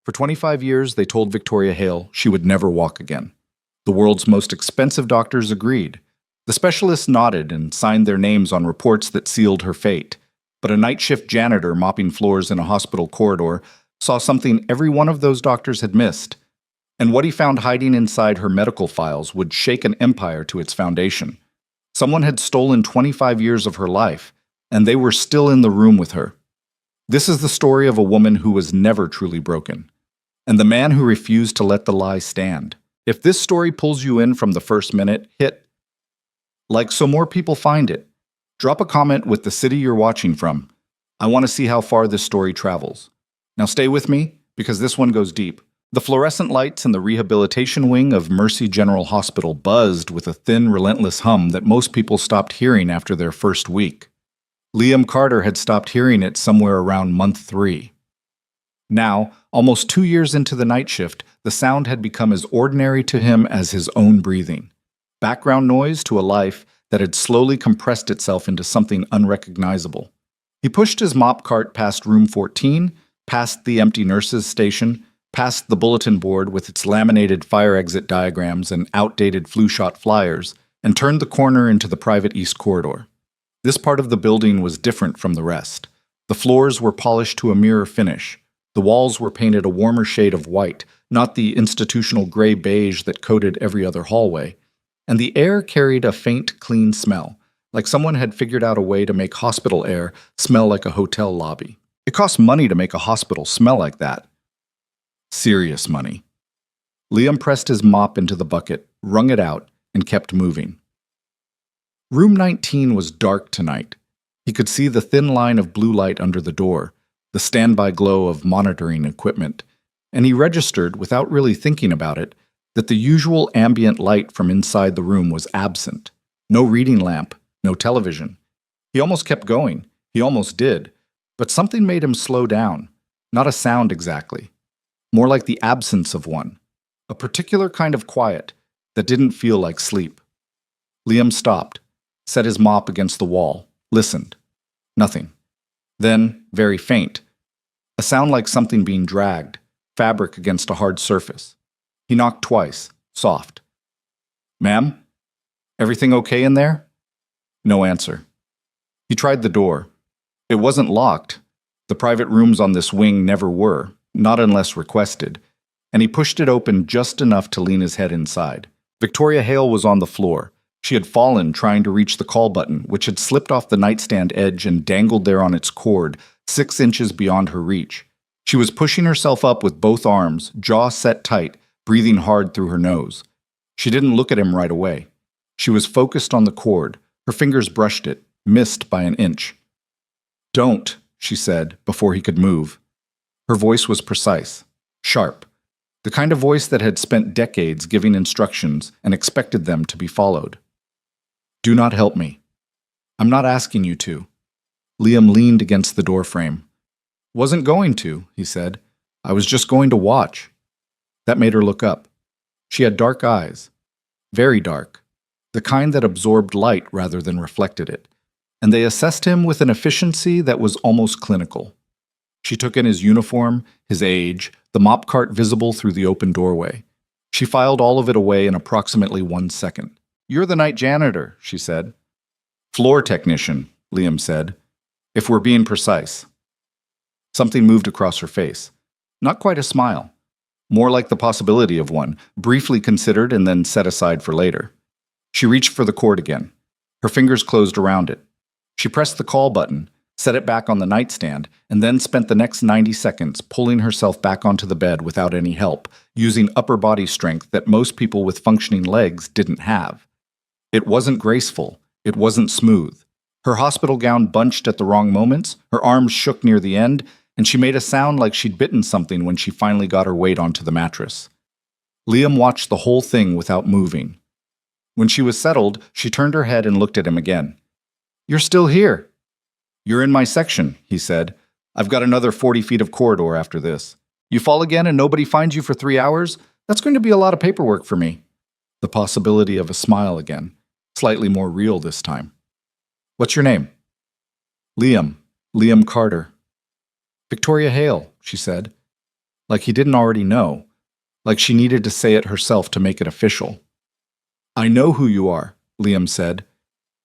For 25 years, they told Victoria Hale she would never walk again. The world's most expensive doctors agreed. The specialists nodded and signed their names on reports that sealed her fate. But a night shift janitor mopping floors in a hospital corridor saw something every one of those doctors had missed. And what he found hiding inside her medical files would shake an empire to its foundation. Someone had stolen 25 years of her life, and they were still in the room with her. This is the story of a woman who was never truly broken, and the man who refused to let the lie stand. If this story pulls you in from the first minute, hit like so more people find it. Drop a comment with the city you're watching from. I want to see how far this story travels. Now stay with me, because this one goes deep. The fluorescent lights in the rehabilitation wing of Mercy General Hospital buzzed with a thin, relentless hum that most people stopped hearing after their first week. Liam Carter had stopped hearing it somewhere around month 3. Now, almost 2 years into the night shift, the sound had become as ordinary to him as his own breathing. Background noise to a life that had slowly compressed itself into something unrecognizable. He pushed his mop cart past room 14, past the empty nurses' station, past the bulletin board with its laminated fire exit diagrams and outdated flu shot flyers, and turned the corner into the private east corridor. This part of the building was different from the rest. The floors were polished to a mirror finish. The walls were painted a warmer shade of white, not the institutional gray beige that coated every other hallway. And the air carried a faint, clean smell, like someone had figured out a way to make hospital air smell like a hotel lobby. It costs money to make a hospital smell like that. Serious money. Liam pressed his mop into the bucket, wrung it out, and kept moving. Room 19 was dark tonight. He could see the thin line of blue light under the door, the standby glow of monitoring equipment, and he registered, without really thinking about it, that the usual ambient light from inside the room was absent. No reading lamp, no television. He almost kept going. He almost did. But something made him slow down. Not a sound exactly. More like the absence of one. A particular kind of quiet that didn't feel like sleep. Liam stopped, set his mop against the wall, listened. Nothing. Then, very faint, a sound like something being dragged, fabric against a hard surface. He knocked twice, soft. "Ma'am? Everything okay in there?" No answer. He tried the door. It wasn't locked. The private rooms on this wing never were, not unless requested, and he pushed it open just enough to lean his head inside. Victoria Hale was on the floor. She had fallen trying to reach the call button, which had slipped off the nightstand edge and dangled there on its cord, 6 inches beyond her reach. She was pushing herself up with both arms, jaw set tight, breathing hard through her nose. She didn't look at him right away. She was focused on the cord. Her fingers brushed it, missed by an inch. "Don't," she said, before he could move. Her voice was precise, sharp, the kind of voice that had spent decades giving instructions and expected them to be followed. "Do not help me. I'm not asking you to." Liam leaned against the doorframe. "Wasn't going to," he said. "I was just going to watch." That made her look up. She had dark eyes, very dark, the kind that absorbed light rather than reflected it, and they assessed him with an efficiency that was almost clinical. She took in his uniform, his age, the mop cart visible through the open doorway. She filed all of it away in approximately 1 second. "You're the night janitor," she said. "Floor technician," Liam said, "if we're being precise." Something moved across her face. Not quite a smile. More like the possibility of one, briefly considered and then set aside for later. She reached for the cord again. Her fingers closed around it. She pressed the call button, set it back on the nightstand, and then spent the next 90 seconds pulling herself back onto the bed without any help, using upper body strength that most people with functioning legs didn't have. It wasn't graceful. It wasn't smooth. Her hospital gown bunched at the wrong moments, her arms shook near the end, and she made a sound like she'd bitten something when she finally got her weight onto the mattress. Liam watched the whole thing without moving. When she was settled, she turned her head and looked at him again. "You're still here." "You're in my section," he said. "I've got another 40 feet of corridor after this. You fall again and nobody finds you for 3 hours? That's going to be a lot of paperwork for me." The possibility of a smile again, slightly more real this time. "What's your name?" "Liam. Liam Carter." "Victoria Hale," she said. like he didn't already know, like she needed to say it herself to make it official. "I know who you are," Liam said.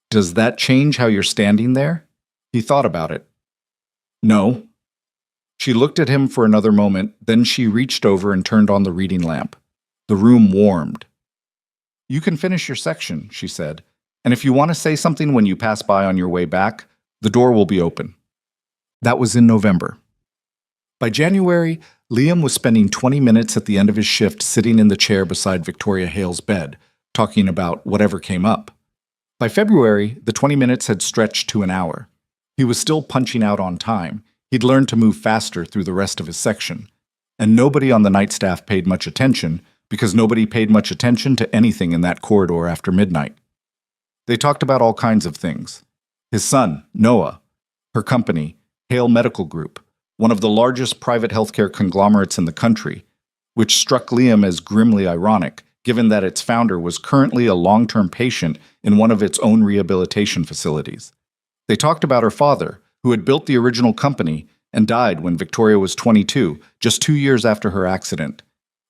"Does that change how you're standing there?" He thought about it. "No." She looked at him for another moment, then she reached over and turned on the reading lamp. The room warmed. "You can finish your section," she said, "and if you want to say something when you pass by on your way back, the door will be open." That was in November. By January, Liam was spending 20 minutes at the end of his shift sitting in the chair beside Victoria Hale's bed, talking about whatever came up. By February, the 20 minutes had stretched to an hour. He was still punching out on time. He'd learned to move faster through the rest of his section. And nobody on the night staff paid much attention, because nobody paid much attention to anything in that corridor after midnight. They talked about all kinds of things. His son, Noah, her company, Hale Medical Group, one of the largest private healthcare conglomerates in the country, which struck Liam as grimly ironic, given that its founder was currently a long-term patient in one of its own rehabilitation facilities. They talked about her father, who had built the original company and died when Victoria was 22, just 2 years after her accident.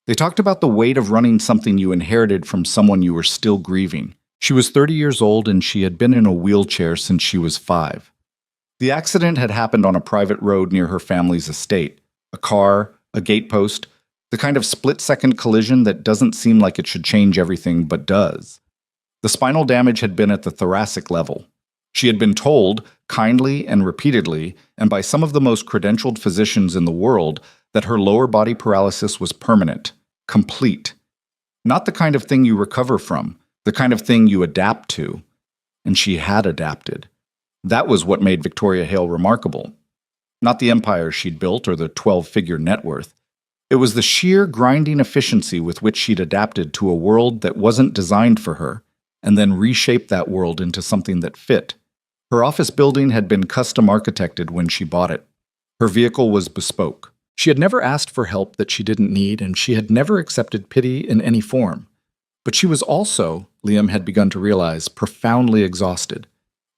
They talked about the weight of running something you inherited from someone you were still grieving. She was 30 years old and she had been in a wheelchair since she was 5. The accident had happened on a private road near her family's estate. A car, a gatepost, the kind of split-second collision that doesn't seem like it should change everything but does. The spinal damage had been at the thoracic level. She had been told, kindly and repeatedly, and by some of the most credentialed physicians in the world, that her lower body paralysis was permanent, complete. Not the kind of thing you recover from, the kind of thing you adapt to. And she had adapted. That was what made Victoria Hale remarkable. Not the empire she'd built or the 12-figure net worth. It was the sheer grinding efficiency with which she'd adapted to a world that wasn't designed for her, and then reshaped that world into something that fit. Her office building had been custom architected when she bought it. Her vehicle was bespoke. She had never asked for help that she didn't need, and she had never accepted pity in any form. But she was also, Liam had begun to realize, profoundly exhausted.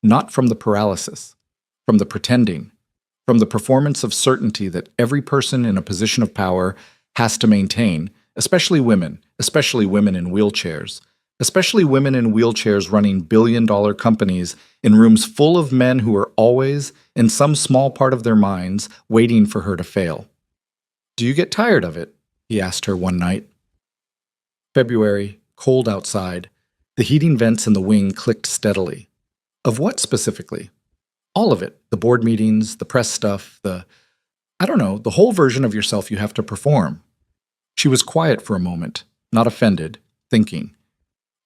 Not from the paralysis, from the pretending, from the performance of certainty that every person in a position of power has to maintain, especially women in wheelchairs, especially women in wheelchairs running billion-dollar companies in rooms full of men who are always, in some small part of their minds, waiting for her to fail. "Do you get tired of it?" he asked her one night. February, cold outside. The heating vents in the wing clicked steadily. Of what specifically? All of it. The board meetings, the press stuff, the whole version of yourself you have to perform. She was quiet for a moment, not offended, thinking.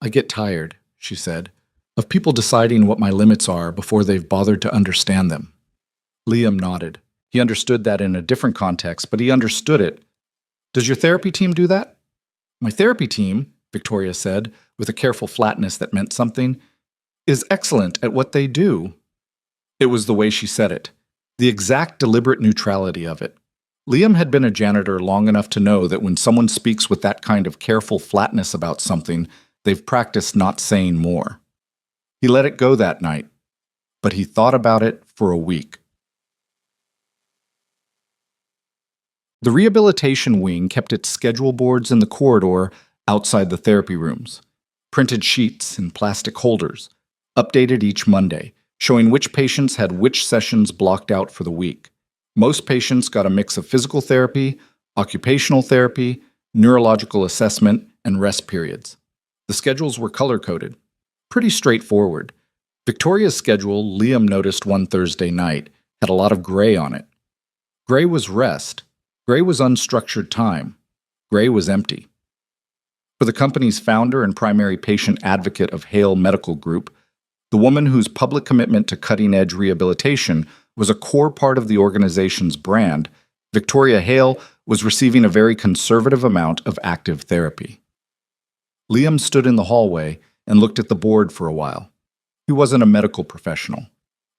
"I get tired," she said, "of people deciding what my limits are before they've bothered to understand them." Liam nodded. He understood that in a different context, but he understood it. "Does your therapy team do that?" "My therapy team," Victoria said, with a careful flatness that meant something, "is excellent at what they do." It was the way she said it, the exact deliberate neutrality of it. Liam had been a janitor long enough to know that when someone speaks with that kind of careful flatness about something, they've practiced not saying more. He let it go that night, but he thought about it for a week. The rehabilitation wing kept its schedule boards in the corridor outside the therapy rooms, printed sheets in plastic holders, updated each Monday, showing which patients had which sessions blocked out for the week. Most patients got a mix of physical therapy, occupational therapy, neurological assessment, and rest periods. The schedules were color-coded. Pretty straightforward. Victoria's schedule, Liam noticed one Thursday night, had a lot of gray on it. Gray was rest. Gray was unstructured time. Gray was empty. For the company's founder and primary patient advocate of Hale Medical Group, the woman whose public commitment to cutting-edge rehabilitation was a core part of the organization's brand, Victoria Hale was receiving a very conservative amount of active therapy. Liam stood in the hallway and looked at the board for a while. He wasn't a medical professional.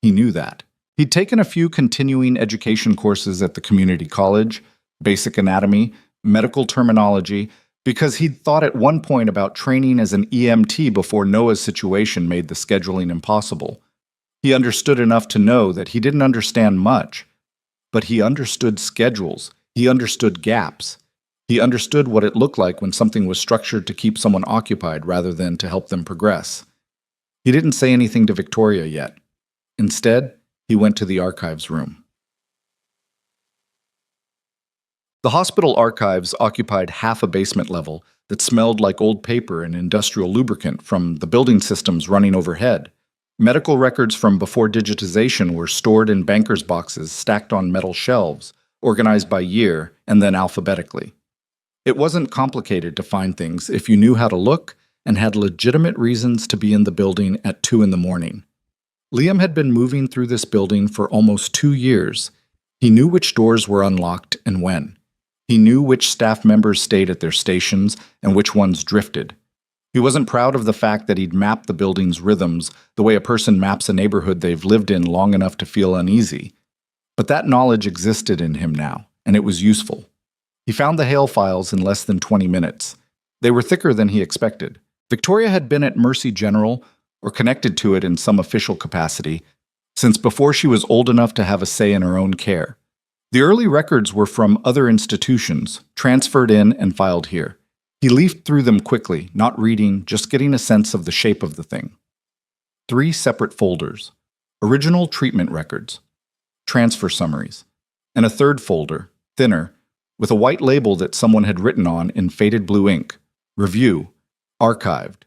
He knew that. He'd taken a few continuing education courses at the community college, basic anatomy, medical terminology, because he'd thought at one point about training as an EMT before Noah's situation made the scheduling impossible. He understood enough to know that he didn't understand much, but he understood schedules. He understood gaps. He understood what it looked like when something was structured to keep someone occupied rather than to help them progress. He didn't say anything to Victoria yet. Instead, he went to the archives room. The hospital archives occupied half a basement level that smelled like old paper and industrial lubricant from the building systems running overhead. Medical records from before digitization were stored in bankers' boxes stacked on metal shelves, organized by year and then alphabetically. It wasn't complicated to find things if you knew how to look and had legitimate reasons to be in the building at 2 in the morning. Liam had been moving through this building for almost 2 years. He knew which doors were unlocked and when. He knew which staff members stayed at their stations and which ones drifted. He wasn't proud of the fact that he'd mapped the building's rhythms the way a person maps a neighborhood they've lived in long enough to feel uneasy. But that knowledge existed in him now, and it was useful. He found the Hale files in less than 20 minutes. They were thicker than he expected. Victoria had been at Mercy General, or connected to it in some official capacity, since before she was old enough to have a say in her own care. The early records were from other institutions, transferred in and filed here. He leafed through them quickly, not reading, just getting a sense of the shape of the thing. 3 separate folders: original treatment records, transfer summaries, and a third folder, thinner, with a white label that someone had written on in faded blue ink: Review, Archived.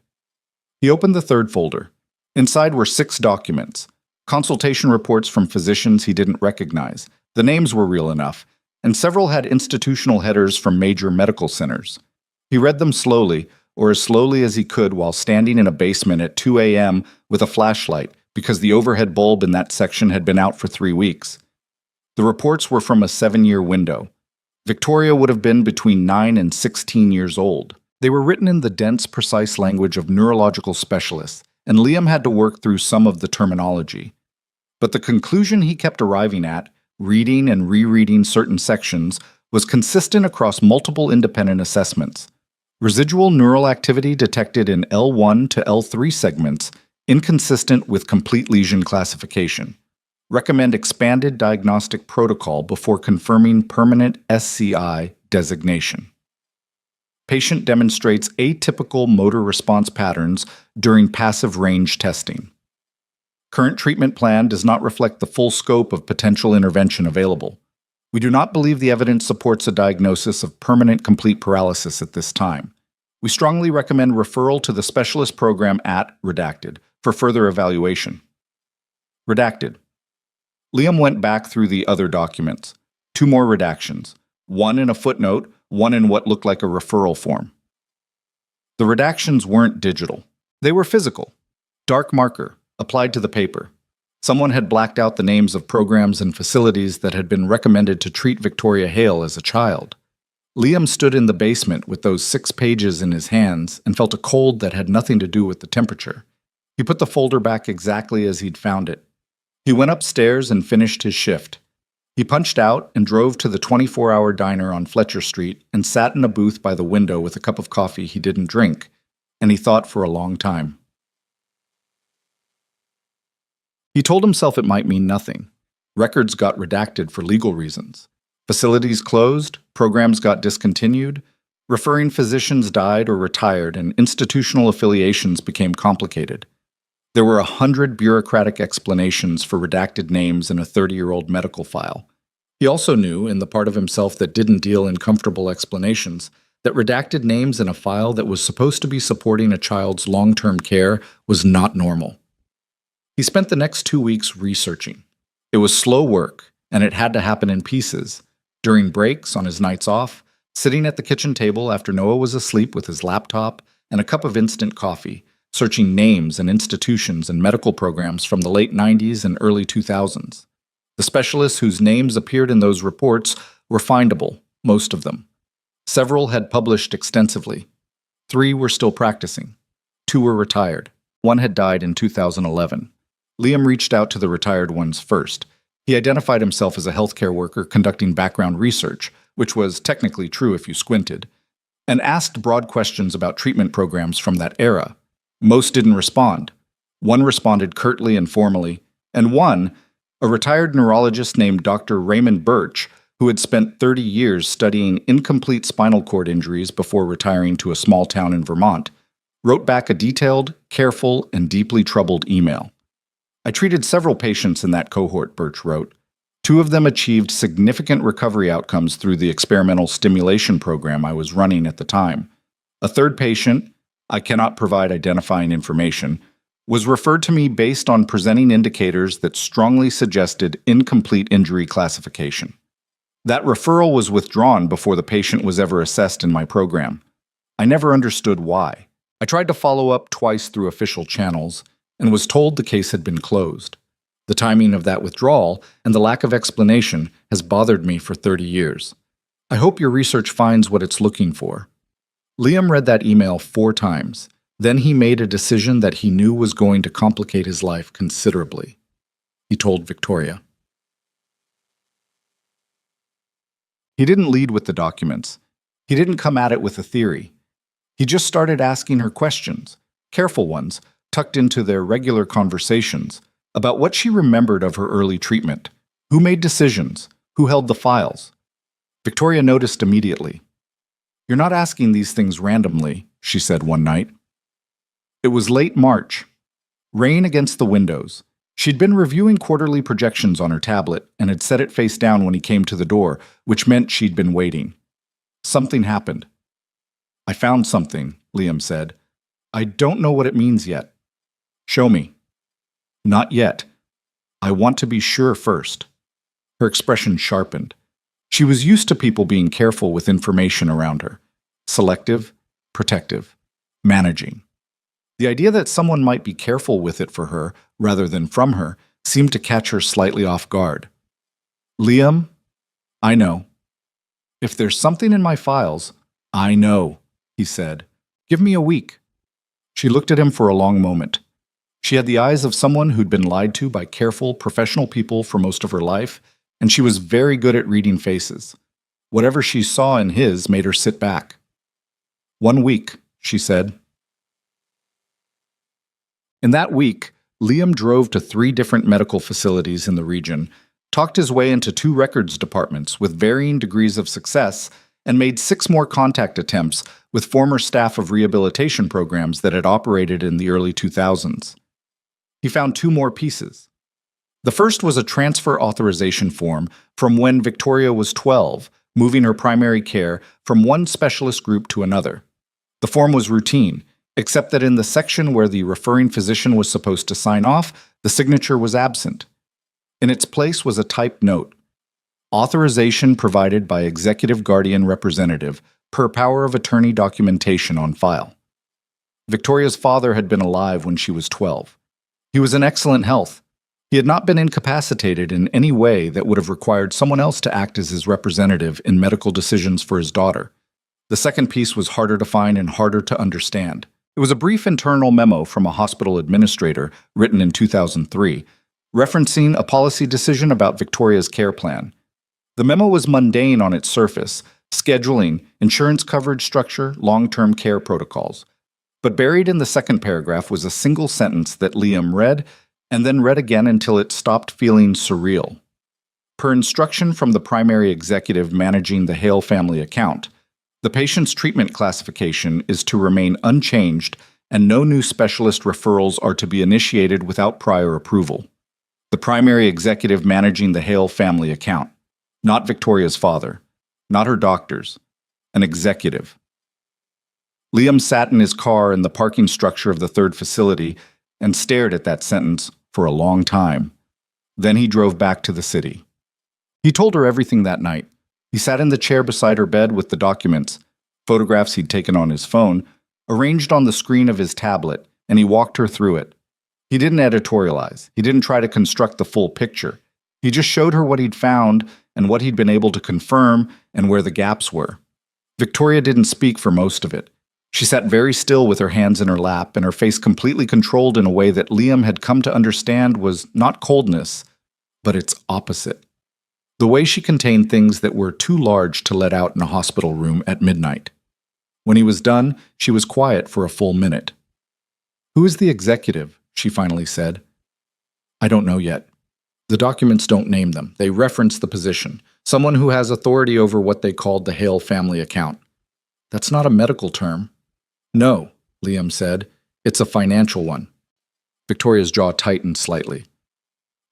He opened the third folder. Inside were 6 documents, consultation reports from physicians he didn't recognize. The names were real enough, and several had institutional headers from major medical centers. He read them slowly, or as slowly as he could while standing in a basement at 2 a.m. with a flashlight because the overhead bulb in that section had been out for 3 weeks. The reports were from a 7-year window. Victoria would have been between 9 and 16 years old. They were written in the dense, precise language of neurological specialists, and Liam had to work through some of the terminology. But the conclusion he kept arriving at, reading and rereading certain sections, was consistent across multiple independent assessments. Residual neural activity detected in L1 to L3 segments, inconsistent with complete lesion classification. Recommend expanded diagnostic protocol before confirming permanent SCI designation. Patient demonstrates atypical motor response patterns during passive range testing. Current treatment plan does not reflect the full scope of potential intervention available. We do not believe the evidence supports a diagnosis of permanent complete paralysis at this time. We strongly recommend referral to the specialist program at Redacted for further evaluation. Redacted. Liam went back through the other documents. 2 more redactions, one in a footnote, one in what looked like a referral form. The redactions weren't digital. They were physical. Dark marker, applied to the paper. Someone had blacked out the names of programs and facilities that had been recommended to treat Victoria Hale as a child. Liam stood in the basement with those 6 pages in his hands and felt a cold that had nothing to do with the temperature. He put the folder back exactly as he'd found it. He went upstairs and finished his shift. He punched out and drove to the 24-hour diner on Fletcher Street and sat in a booth by the window with a cup of coffee he didn't drink, and he thought for a long time. He told himself it might mean nothing. Records got redacted for legal reasons. Facilities closed, programs got discontinued, referring physicians died or retired, and institutional affiliations became complicated. There were 100 bureaucratic explanations for redacted names in a 30-year-old medical file. He also knew, in the part of himself that didn't deal in comfortable explanations, that redacted names in a file that was supposed to be supporting a child's long-term care was not normal. He spent the next 2 weeks researching. It was slow work, and it had to happen in pieces. During breaks, on his nights off, sitting at the kitchen table after Noah was asleep with his laptop and a cup of instant coffee, searching names and institutions and medical programs from the late 90s and early 2000s. The specialists whose names appeared in those reports were findable, most of them. Several had published extensively. 3 were still practicing. 2 were retired. 1 had died in 2011. Liam reached out to the retired ones first. He identified himself as a healthcare worker conducting background research, which was technically true if you squinted, and asked broad questions about treatment programs from that era. Most didn't respond. 1 responded curtly and formally, and 1, a retired neurologist named Dr. Raymond Birch, who had spent 30 years studying incomplete spinal cord injuries before retiring to a small town in Vermont, wrote back a detailed, careful, and deeply troubled email. I treated several patients in that cohort, Birch wrote. 2 of them achieved significant recovery outcomes through the experimental stimulation program I was running at the time. A third patient, I cannot provide identifying information, was referred to me based on presenting indicators that strongly suggested incomplete injury classification. That referral was withdrawn before the patient was ever assessed in my program. I never understood why. I tried to follow up twice through official channels and was told the case had been closed. The timing of that withdrawal and the lack of explanation has bothered me for 30 years. I hope your research finds what it's looking for. Liam read that email 4 times. Then he made a decision that he knew was going to complicate his life considerably. He told Victoria. He didn't lead with the documents. He didn't come at it with a theory. He just started asking her questions, careful ones, tucked into their regular conversations, about what she remembered of her early treatment, who made decisions, who held the files. Victoria noticed immediately. "You're not asking these things randomly," she said one night. It was late March. Rain against the windows. She'd been reviewing quarterly projections on her tablet and had set it face down when he came to the door, which meant she'd been waiting. Something happened. "I found something," Liam said. "I don't know what it means yet." "Show me." "Not yet. I want to be sure first." Her expression sharpened. She was used to people being careful with information around her. Selective, protective, managing. The idea that someone might be careful with it for her, rather than from her, seemed to catch her slightly off guard. "Liam, I know. If there's something in my files, I know," he said. "Give me a week." She looked at him for a long moment. She had the eyes of someone who'd been lied to by careful, professional people for most of her life, and she was very good at reading faces. Whatever she saw in his made her sit back. "1 week," she said. In that week, Liam drove to 3 different medical facilities in the region, talked his way into 2 records departments with varying degrees of success, and made 6 more contact attempts with former staff of rehabilitation programs that had operated in the early 2000s. He found 2 more pieces. The first was a transfer authorization form from when Victoria was 12, moving her primary care from one specialist group to another. The form was routine, except that in the section where the referring physician was supposed to sign off, the signature was absent. In its place was a typed note. Authorization provided by Executive Guardian Representative per power of attorney documentation on file. Victoria's father had been alive when she was 12. He was in excellent health. He had not been incapacitated in any way that would have required someone else to act as his representative in medical decisions for his daughter. The second piece was harder to find and harder to understand. It was a brief internal memo from a hospital administrator written in 2003, referencing a policy decision about Victoria's care plan. The memo was mundane on its surface, scheduling, insurance coverage structure, long-term care protocols. But buried in the second paragraph was a single sentence that Liam read and then read again until it stopped feeling surreal. Per instruction from the primary executive managing the Hale family account, the patient's treatment classification is to remain unchanged and no new specialist referrals are to be initiated without prior approval. The primary executive managing the Hale family account, not Victoria's father, not her doctors, an executive. Liam sat in his car in the parking structure of the third facility and stared at that sentence for a long time. Then he drove back to the city. He told her everything that night. He sat in the chair beside her bed with the documents, photographs he'd taken on his phone, arranged on the screen of his tablet, and he walked her through it. He didn't editorialize. He didn't try to construct the full picture. He just showed her what he'd found and what he'd been able to confirm and where the gaps were. Victoria didn't speak for most of it. She sat very still with her hands in her lap and her face completely controlled in a way that Liam had come to understand was not coldness, but its opposite. The way she contained things that were too large to let out in a hospital room at midnight. When he was done, she was quiet for a full minute. "Who is the executive?" she finally said. "I don't know yet. The documents don't name them. They reference the position. Someone who has authority over what they called the Hale family account. That's not a medical term. No, Liam said. It's a financial one. Victoria's jaw tightened slightly.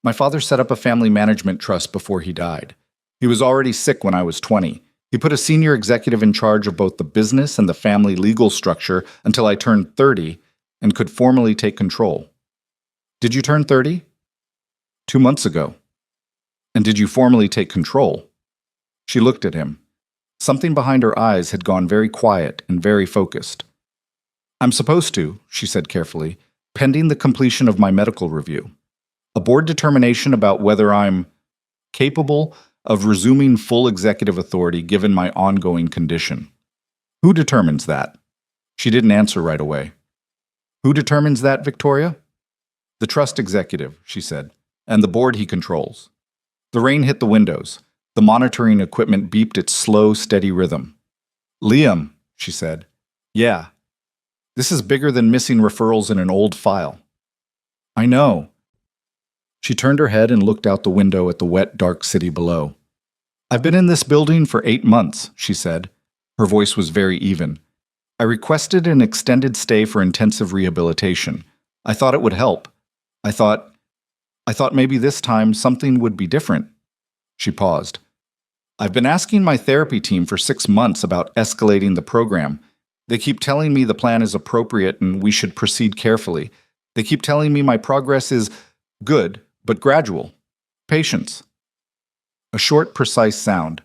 My father set up a family management trust before he died. He was already sick when I was 20. He put a senior executive in charge of both the business and the family legal structure until I turned 30 and could formally take control. Did you turn 30? 2 months ago. And did you formally take control? She looked at him. Something behind her eyes had gone very quiet and very focused. I'm supposed to, she said carefully, pending the completion of my medical review. A board determination about whether I'm capable of resuming full executive authority given my ongoing condition. Who determines that? She didn't answer right away. Who determines that, Victoria? The trust executive, she said, and the board he controls. The rain hit the windows. The monitoring equipment beeped its slow, steady rhythm. Liam, she said. Yeah. This is bigger than missing referrals in an old file. I know. She turned her head and looked out the window at the wet, dark city below. I've been in this building for 8 months, she said. Her voice was very even. I requested an extended stay for intensive rehabilitation. I thought it would help. I thought maybe this time something would be different. She paused. I've been asking my therapy team for 6 months about escalating the program. They keep telling me the plan is appropriate and we should proceed carefully. They keep telling me my progress is good, but gradual. Patience. A short, precise sound.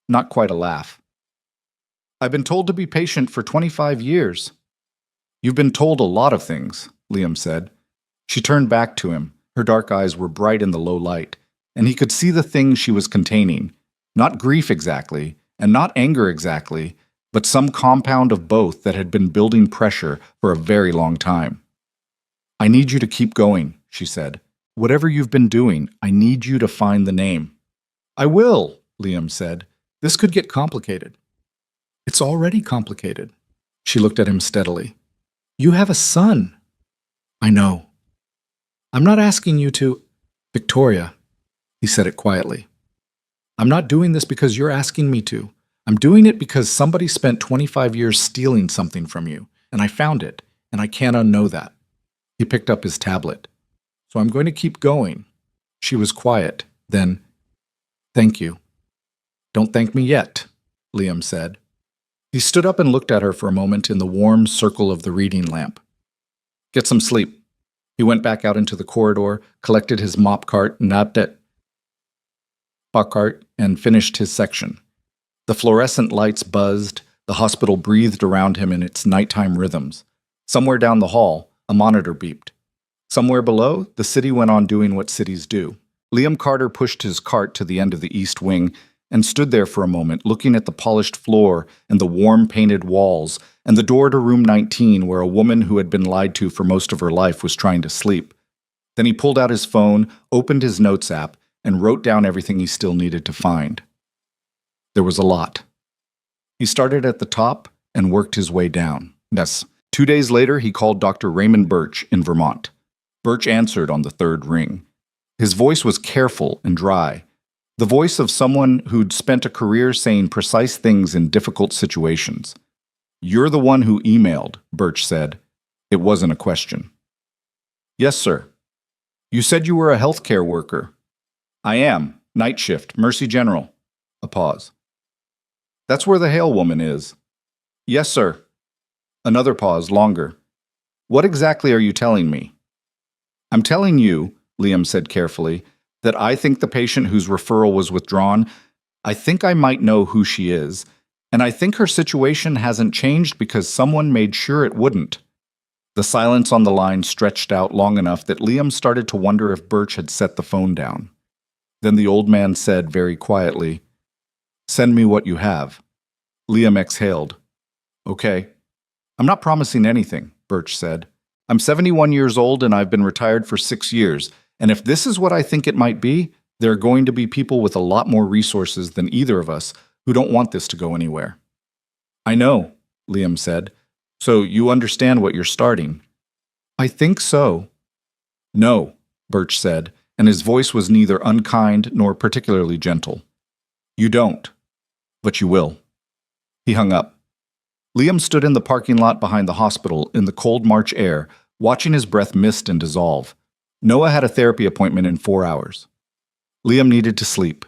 Not quite a laugh. I've been told to be patient for 25 years. You've been told a lot of things, Liam said. She turned back to him. Her dark eyes were bright in the low light, and he could see the things she was containing. Not grief exactly, and not anger exactly, but some compound of both that had been building pressure for a very long time. I need you to keep going, she said. Whatever you've been doing, I need you to find the name. I will, Liam said. This could get complicated. It's already complicated. She looked at him steadily. You have a son. I know. I'm not asking you to... Victoria, he said it quietly. I'm not doing this because you're asking me to. I'm doing it because somebody spent 25 years stealing something from you, and I found it, and I can't unknow that. He picked up his tablet. So I'm going to keep going. She was quiet. Then, thank you. Don't thank me yet, Liam said. He stood up and looked at her for a moment in the warm circle of the reading lamp. Get some sleep. He went back out into the corridor, collected his mop cart, and finished his section. The fluorescent lights buzzed, the hospital breathed around him in its nighttime rhythms. Somewhere down the hall, a monitor beeped. Somewhere below, the city went on doing what cities do. Liam Carter pushed his cart to the end of the east wing and stood there for a moment, looking at the polished floor and the warm painted walls and the door to room 19 where a woman who had been lied to for most of her life was trying to sleep. Then he pulled out his phone, opened his notes app, and wrote down everything he still needed to find. There was a lot. He started at the top and worked his way down. Yes. 2 days later, he called Dr. Raymond Birch in Vermont. Birch answered on the third ring. His voice was careful and dry, the voice of someone who'd spent a career saying precise things in difficult situations. You're the one who emailed, Birch said. It wasn't a question. Yes, sir. You said you were a healthcare worker. I am. Night shift, Mercy General. A pause. That's where the Hale woman is. Yes, sir. Another pause, longer. What exactly are you telling me? I'm telling you, Liam said carefully, that I think the patient whose referral was withdrawn, I think I might know who she is, and I think her situation hasn't changed because someone made sure it wouldn't. The silence on the line stretched out long enough that Liam started to wonder if Birch had set the phone down. Then the old man said very quietly, Send me what you have. Liam exhaled. Okay. I'm not promising anything, Birch said. I'm 71 years old and I've been retired for 6 years, and if this is what I think it might be, there are going to be people with a lot more resources than either of us who don't want this to go anywhere. I know, Liam said. So you understand what you're starting? I think so. No, Birch said, and his voice was neither unkind nor particularly gentle. You don't, but you will. He hung up. Liam stood in the parking lot behind the hospital in the cold March air, watching his breath mist and dissolve. Noah had a therapy appointment in 4 hours. Liam needed to sleep.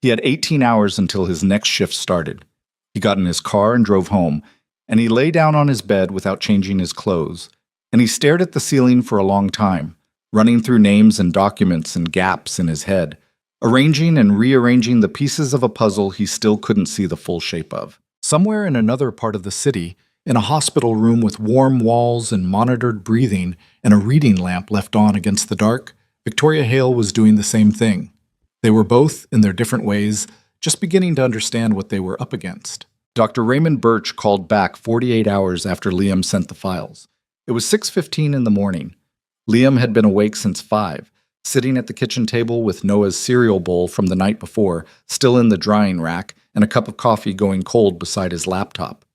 He had 18 hours until his next shift started. He got in his car and drove home, and he lay down on his bed without changing his clothes, and he stared at the ceiling for a long time, running through names and documents and gaps in his head, arranging and rearranging the pieces of a puzzle he still couldn't see the full shape of. Somewhere in another part of the city, in a hospital room with warm walls and monitored breathing and a reading lamp left on against the dark, Victoria Hale was doing the same thing. They were both, in their different ways, just beginning to understand what they were up against. Dr. Raymond Birch called back 48 hours after Liam sent the files. It was 6:15 in the morning. Liam had been awake since 5, sitting at the kitchen table with Noah's cereal bowl from the night before still in the drying rack and a cup of coffee going cold beside his laptop.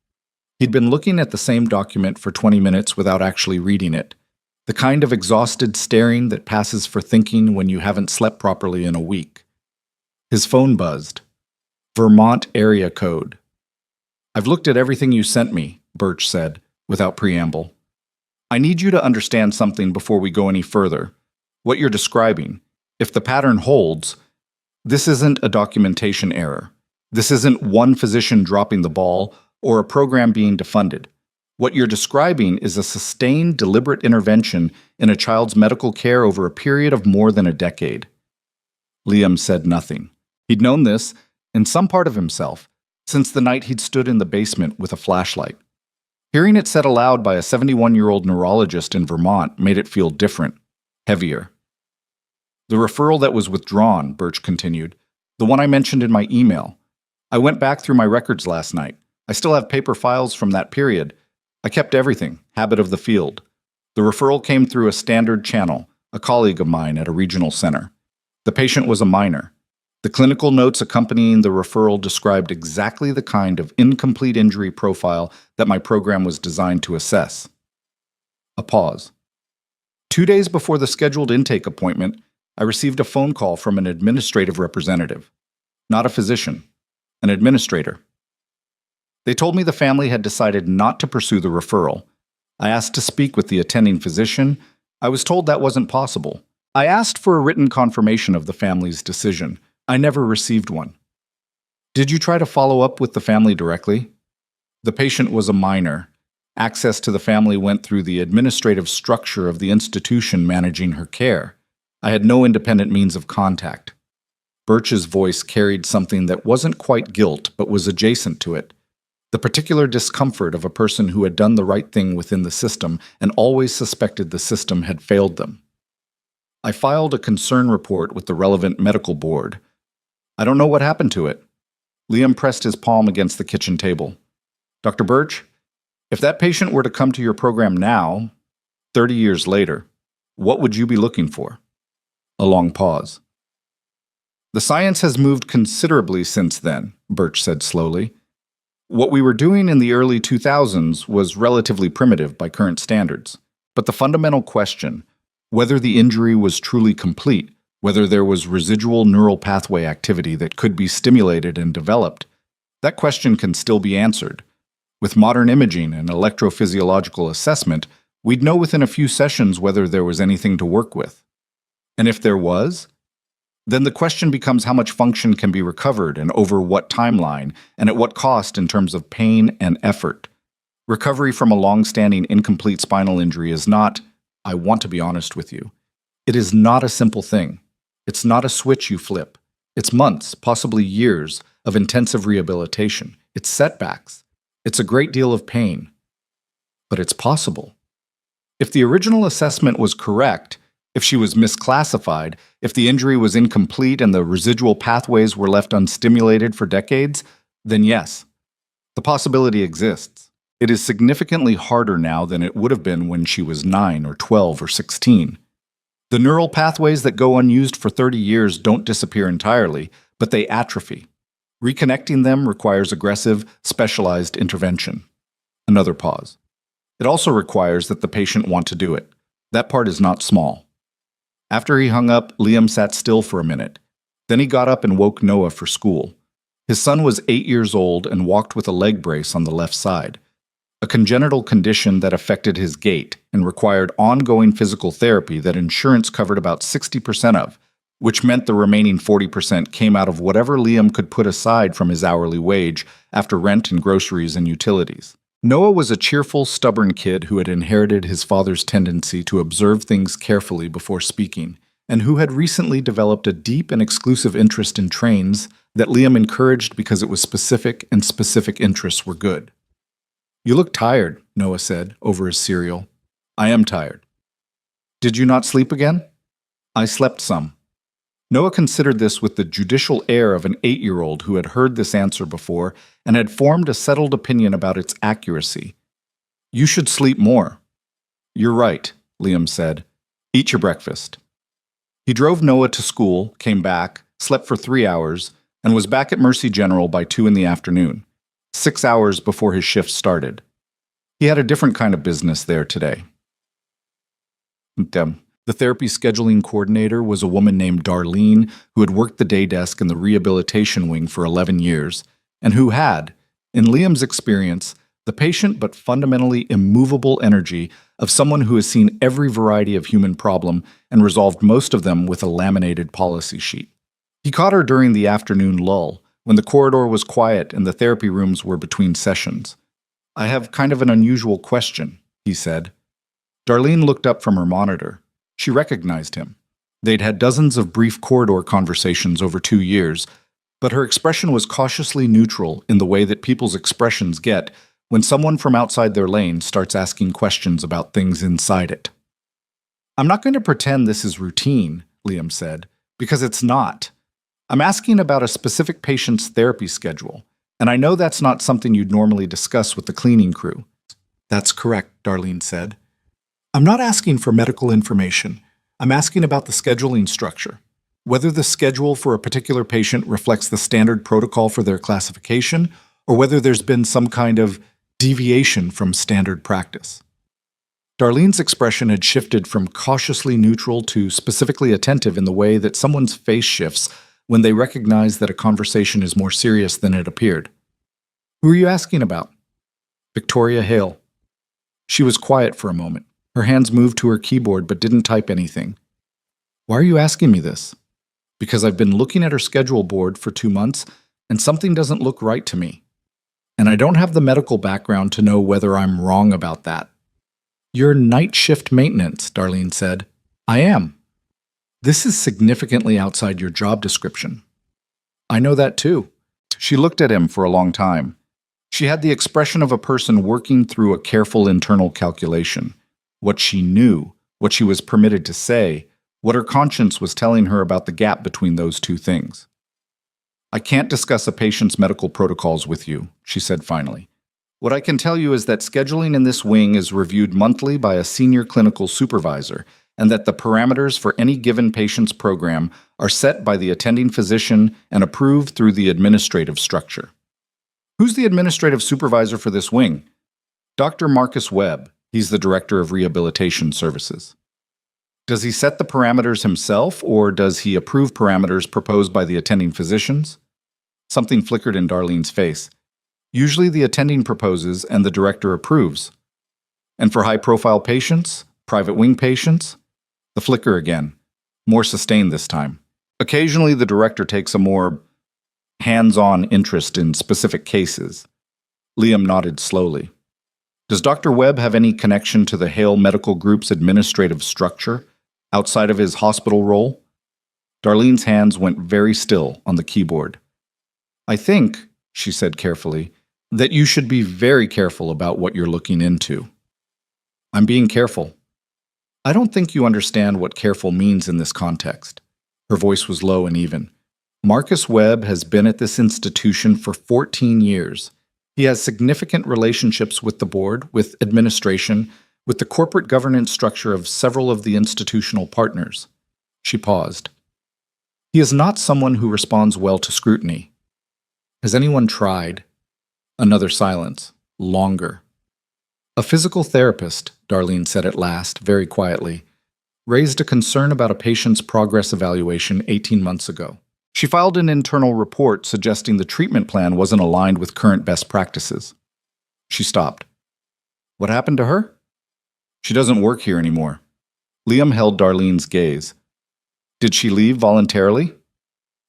He'd been looking at the same document for 20 minutes without actually reading it, the kind of exhausted staring that passes for thinking when you haven't slept properly in a week. His phone buzzed. Vermont area code. "I've looked at everything you sent me," Birch said, without preamble. "I need you to understand something before we go any further. What you're describing, if the pattern holds, this isn't a documentation error. This isn't one physician dropping the ball or a program being defunded. What you're describing is a sustained, deliberate intervention in a child's medical care over a period of more than a decade." Liam said nothing. He'd known this, in some part of himself, since the night he'd stood in the basement with a flashlight. Hearing it said aloud by a 71-year-old neurologist in Vermont made it feel different, heavier. "The referral that was withdrawn," Birch continued, "the one I mentioned in my email. I went back through my records last night. I still have paper files from that period. I kept everything, habit of the field. The referral came through a standard channel, a colleague of mine at a regional center. The patient was a minor. The clinical notes accompanying the referral described exactly the kind of incomplete injury profile that my program was designed to assess." A pause. 2 days before the scheduled intake appointment, I received a phone call from an administrative representative. Not a physician, an administrator. They told me the family had decided not to pursue the referral. I asked to speak with the attending physician. I was told that wasn't possible. I asked for a written confirmation of the family's decision. I never received one. "Did you try to follow up with the family directly?" The patient was a minor. Access to the family went through the administrative structure of the institution managing her care. I had no independent means of contact. Birch's voice carried something that wasn't quite guilt, but was adjacent to it. The particular discomfort of a person who had done the right thing within the system and always suspected the system had failed them. I filed a concern report with the relevant medical board. "I don't know what happened to it." Liam pressed his palm against the kitchen table. "Dr. Birch, if that patient were to come to your program now, 30 years later, what would you be looking for?" A long pause. "The science has moved considerably since then," Birch said slowly. "What we were doing in the early 2000s was relatively primitive by current standards. But the fundamental question, whether the injury was truly complete, whether there was residual neural pathway activity that could be stimulated and developed, that question can still be answered. With modern imaging and electrophysiological assessment, we'd know within a few sessions whether there was anything to work with. And if there was, then the question becomes how much function can be recovered and over what timeline and at what cost in terms of pain and effort. Recovery from a long-standing incomplete spinal injury is not, I want to be honest with you, it is not a simple thing. It's not a switch you flip. It's months, possibly years, of intensive rehabilitation. It's setbacks. It's a great deal of pain. But it's possible. If the original assessment was correct, if she was misclassified, if the injury was incomplete and the residual pathways were left unstimulated for decades, then yes, the possibility exists. It is significantly harder now than it would have been when she was 9 or 12 or 16. The neural pathways that go unused for 30 years don't disappear entirely, but they atrophy. Reconnecting them requires aggressive, specialized intervention. Another pause. It also requires that the patient want to do it. That part is not small. After he hung up, Liam sat still for a minute. Then he got up and woke Noah for school. His son was 8 years old and walked with a leg brace on the left side, a congenital condition that affected his gait and required ongoing physical therapy that insurance covered about 60% of, which meant the remaining 40% came out of whatever Liam could put aside from his hourly wage after rent and groceries and utilities. Noah was a cheerful, stubborn kid who had inherited his father's tendency to observe things carefully before speaking, and who had recently developed a deep and exclusive interest in trains that Liam encouraged because it was specific and specific interests were good. "You look tired," Noah said, over his cereal. "I am tired." "Did you not sleep again?" "I slept some." Noah considered this with the judicial air of an 8-year-old who had heard this answer before and had formed a settled opinion about its accuracy. "You should sleep more." "You're right," Liam said. "Eat your breakfast." He drove Noah to school, came back, slept for 3 hours, and was back at Mercy General by 2 in the afternoon, 6 hours before his shift started. He had a different kind of business there today. The therapy scheduling coordinator was a woman named Darlene who had worked the day desk in the rehabilitation wing for 11 years, and who had, in Liam's experience, the patient but fundamentally immovable energy of someone who has seen every variety of human problem and resolved most of them with a laminated policy sheet. He caught her during the afternoon lull, when the corridor was quiet and the therapy rooms were between sessions. "I have kind of an unusual question," he said. Darlene looked up from her monitor. She recognized him. They'd had dozens of brief corridor conversations over 2 years, but her expression was cautiously neutral in the way that people's expressions get when someone from outside their lane starts asking questions about things inside it. "I'm not going to pretend this is routine," Liam said, "because it's not. I'm asking about a specific patient's therapy schedule, and I know that's not something you'd normally discuss with the cleaning crew." "That's correct," Darlene said. "I'm not asking for medical information. I'm asking about the scheduling structure. Whether the schedule for a particular patient reflects the standard protocol for their classification, or whether there's been some kind of deviation from standard practice." Darlene's expression had shifted from cautiously neutral to specifically attentive in the way that someone's face shifts when they recognize that a conversation is more serious than it appeared. "Who are you asking about?" "Victoria Hale." She was quiet for a moment. Her hands moved to her keyboard but didn't type anything. "Why are you asking me this?" "Because I've been looking at her schedule board for 2 months and something doesn't look right to me. And I don't have the medical background to know whether I'm wrong about that." "You're night shift maintenance," Darlene said. "I am." "This is significantly outside your job description." "I know that too." She looked at him for a long time. She had the expression of a person working through a careful internal calculation. What she knew, what she was permitted to say, what her conscience was telling her about the gap between those two things. "I can't discuss a patient's medical protocols with you," she said finally. "What I can tell you is that scheduling in this wing is reviewed monthly by a senior clinical supervisor, and that the parameters for any given patient's program are set by the attending physician and approved through the administrative structure." "Who's the administrative supervisor for this wing?" "Dr. Marcus Webb. He's the director of rehabilitation services." "Does he set the parameters himself, or does he approve parameters proposed by the attending physicians?" Something flickered in Darlene's face. "Usually the attending proposes and the director approves." "And for high-profile patients? Private wing patients?" The flicker again. More sustained this time. "Occasionally the director takes a more hands-on interest in specific cases." Liam nodded slowly. "Does Dr. Webb have any connection to the Hale Medical Group's administrative structure, outside of his hospital role?" Darlene's hands went very still on the keyboard. "I think," she said carefully, "that you should be very careful about what you're looking into." "I'm being careful." "I don't think you understand what careful means in this context." Her voice was low and even. "Marcus Webb has been at this institution for 14 years. He has significant relationships with the board, with administration, with the corporate governance structure of several of the institutional partners." She paused. "He is not someone who responds well to scrutiny." "Has anyone tried?" Another silence. Longer. "A physical therapist," Darlene said at last, very quietly, "raised a concern about a patient's progress evaluation 18 months ago. She filed an internal report suggesting the treatment plan wasn't aligned with current best practices. She stopped. What happened to her? She doesn't work here anymore. Liam held Darlene's gaze. Did she leave voluntarily?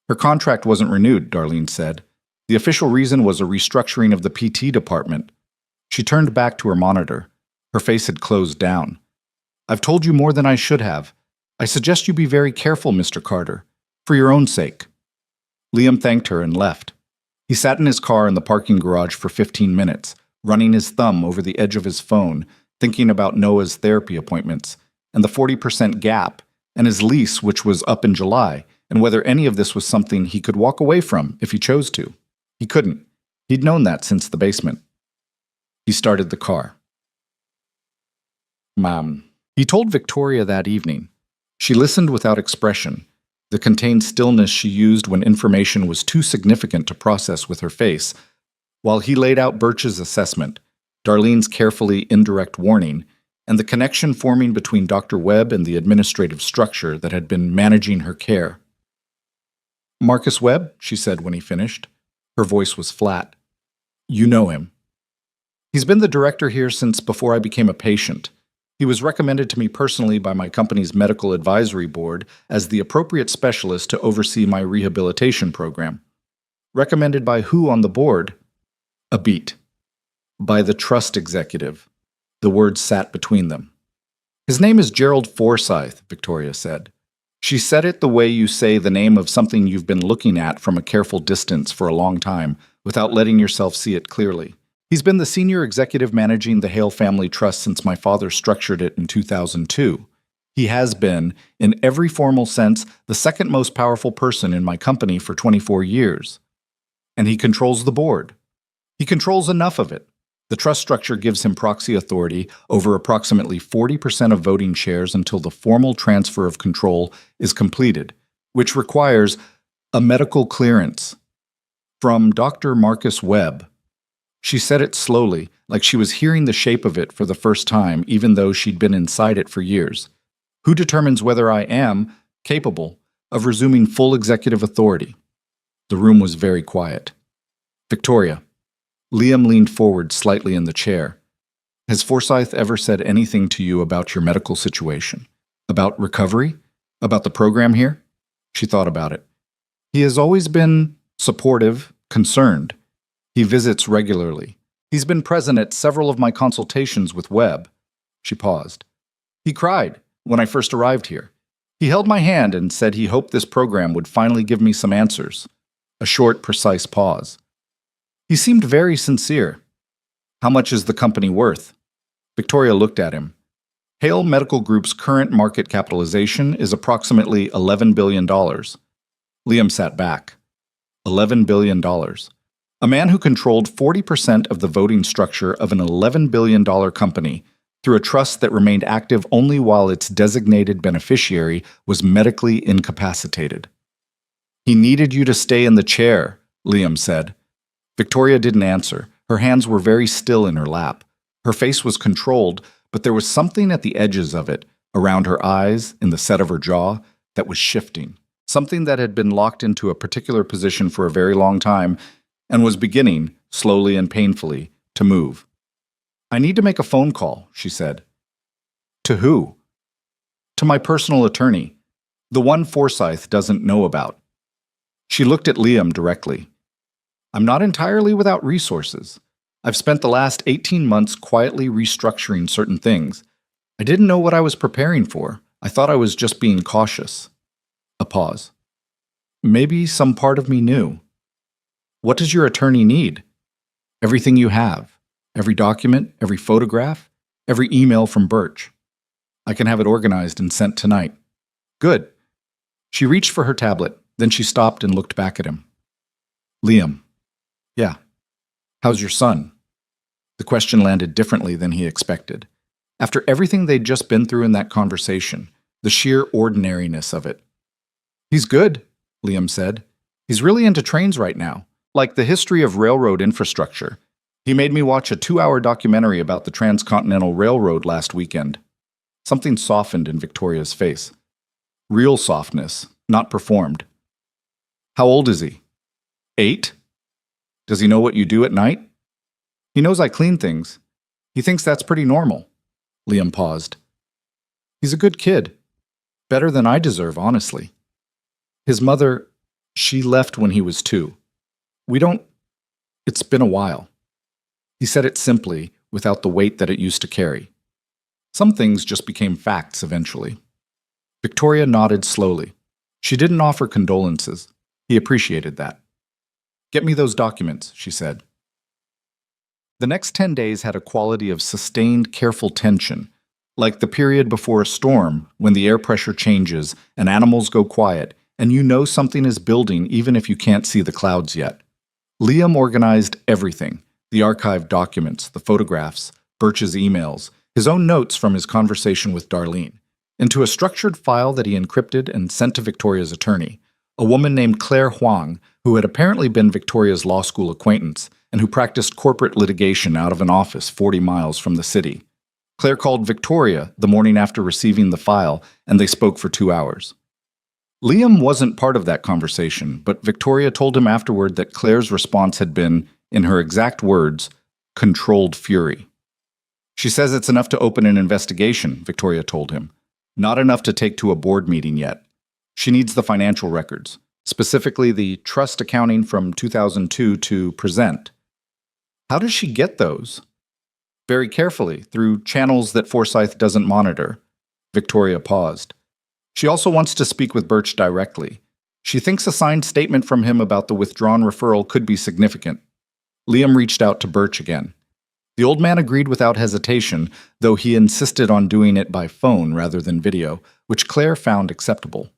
Her contract wasn't renewed, Darlene said. The official reason was a restructuring of the PT department. She turned back to her monitor. Her face had closed down. I've told you more than I should have. I suggest you be very careful, Mr. Carter, for your own sake. Liam thanked her and left. He sat in his car in the parking garage for 15 minutes, running his thumb over the edge of his phone, thinking about Noah's therapy appointments, and the 40% gap, and his lease, which was up in July, and whether any of this was something he could walk away from if he chose to. He couldn't. He'd known that since the basement. He started the car. Mom. He told Victoria that evening. She listened without expression, the contained stillness she used when information was too significant to process with her face, while he laid out Birch's assessment, Darlene's carefully indirect warning, and the connection forming between Dr. Webb and the administrative structure that had been managing her care. Marcus Webb, she said when he finished. Her voice was flat. You know him. He's been the director here since before I became a patient. He was recommended to me personally by my company's medical advisory board as the appropriate specialist to oversee my rehabilitation program. Recommended by who on the board? A beat. By the trust executive. The words sat between them. His name is Gerald Forsyth, Victoria said. She said it the way you say the name of something you've been looking at from a careful distance for a long time, without letting yourself see it clearly. He's been the senior executive managing the Hale Family Trust since my father structured it in 2002. He has been, in every formal sense, the second most powerful person in my company for 24 years. And he controls the board. He controls enough of it. The trust structure gives him proxy authority over approximately 40% of voting shares until the formal transfer of control is completed, which requires a medical clearance from Dr. Marcus Webb. She said it slowly, like she was hearing the shape of it for the first time, even though she'd been inside it for years. Who determines whether I am capable of resuming full executive authority? The room was very quiet. Victoria. Liam leaned forward slightly in the chair. Has Forsyth ever said anything to you about your medical situation? About recovery? About the program here? She thought about it. He has always been supportive, concerned. He visits regularly. He's been present at several of my consultations with Webb. She paused. He cried when I first arrived here. He held my hand and said he hoped this program would finally give me some answers. A short, precise pause. He seemed very sincere. How much is the company worth? Victoria looked at him. Hale Medical Group's current market capitalization is approximately $11 billion. Liam sat back. $11 billion. A man who controlled 40% of the voting structure of an $11 billion company through a trust that remained active only while its designated beneficiary was medically incapacitated. He needed you to stay in the chair, Liam said. Victoria didn't answer. Her hands were very still in her lap. Her face was controlled, but there was something at the edges of it, around her eyes, in the set of her jaw, that was shifting. Something that had been locked into a particular position for a very long time and was beginning, slowly and painfully, to move. I need to make a phone call, she said. To who? To my personal attorney, the one Forsyth doesn't know about. She looked at Liam directly. I'm not entirely without resources. I've spent the last 18 months quietly restructuring certain things. I didn't know what I was preparing for. I thought I was just being cautious. A pause. Maybe some part of me knew. What does your attorney need? Everything you have. Every document, every photograph, every email from Birch. I can have it organized and sent tonight. Good. She reached for her tablet, then she stopped and looked back at him. Liam. Yeah. How's your son? The question landed differently than he expected. After everything they'd just been through in that conversation, the sheer ordinariness of it. He's good, Liam said. He's really into trains right now, like the history of railroad infrastructure. He made me watch a 2-hour documentary about the Transcontinental Railroad last weekend. Something softened in Victoria's face. Real softness, not performed. How old is he? 8? Does he know what you do at night? He knows I clean things. He thinks that's pretty normal. Liam paused. He's a good kid. Better than I deserve, honestly. His mother, she left when he was 2. It's been a while. He said it simply, without the weight that it used to carry. Some things just became facts eventually. Victoria nodded slowly. She didn't offer condolences. He appreciated that. Get me those documents, she said. The next 10 days had a quality of sustained, careful tension, like the period before a storm when the air pressure changes and animals go quiet and you know something is building even if you can't see the clouds yet. Liam organized everything, the archived documents, the photographs, Birch's emails, his own notes from his conversation with Darlene, into a structured file that he encrypted and sent to Victoria's attorney, a woman named Claire Huang, who had apparently been Victoria's law school acquaintance and who practiced corporate litigation out of an office 40 miles from the city. Claire called Victoria the morning after receiving the file, and they spoke for 2 hours. Liam wasn't part of that conversation, but Victoria told him afterward that Claire's response had been, in her exact words, controlled fury. She says it's enough to open an investigation, Victoria told him. Not enough to take to a board meeting yet. She needs the financial records, specifically the trust accounting from 2002 to present. How does she get those? Very carefully, through channels that Forsyth doesn't monitor. Victoria paused. She also wants to speak with Birch directly. She thinks a signed statement from him about the withdrawn referral could be significant. Liam reached out to Birch again. The old man agreed without hesitation, though he insisted on doing it by phone rather than video, which Claire found acceptable.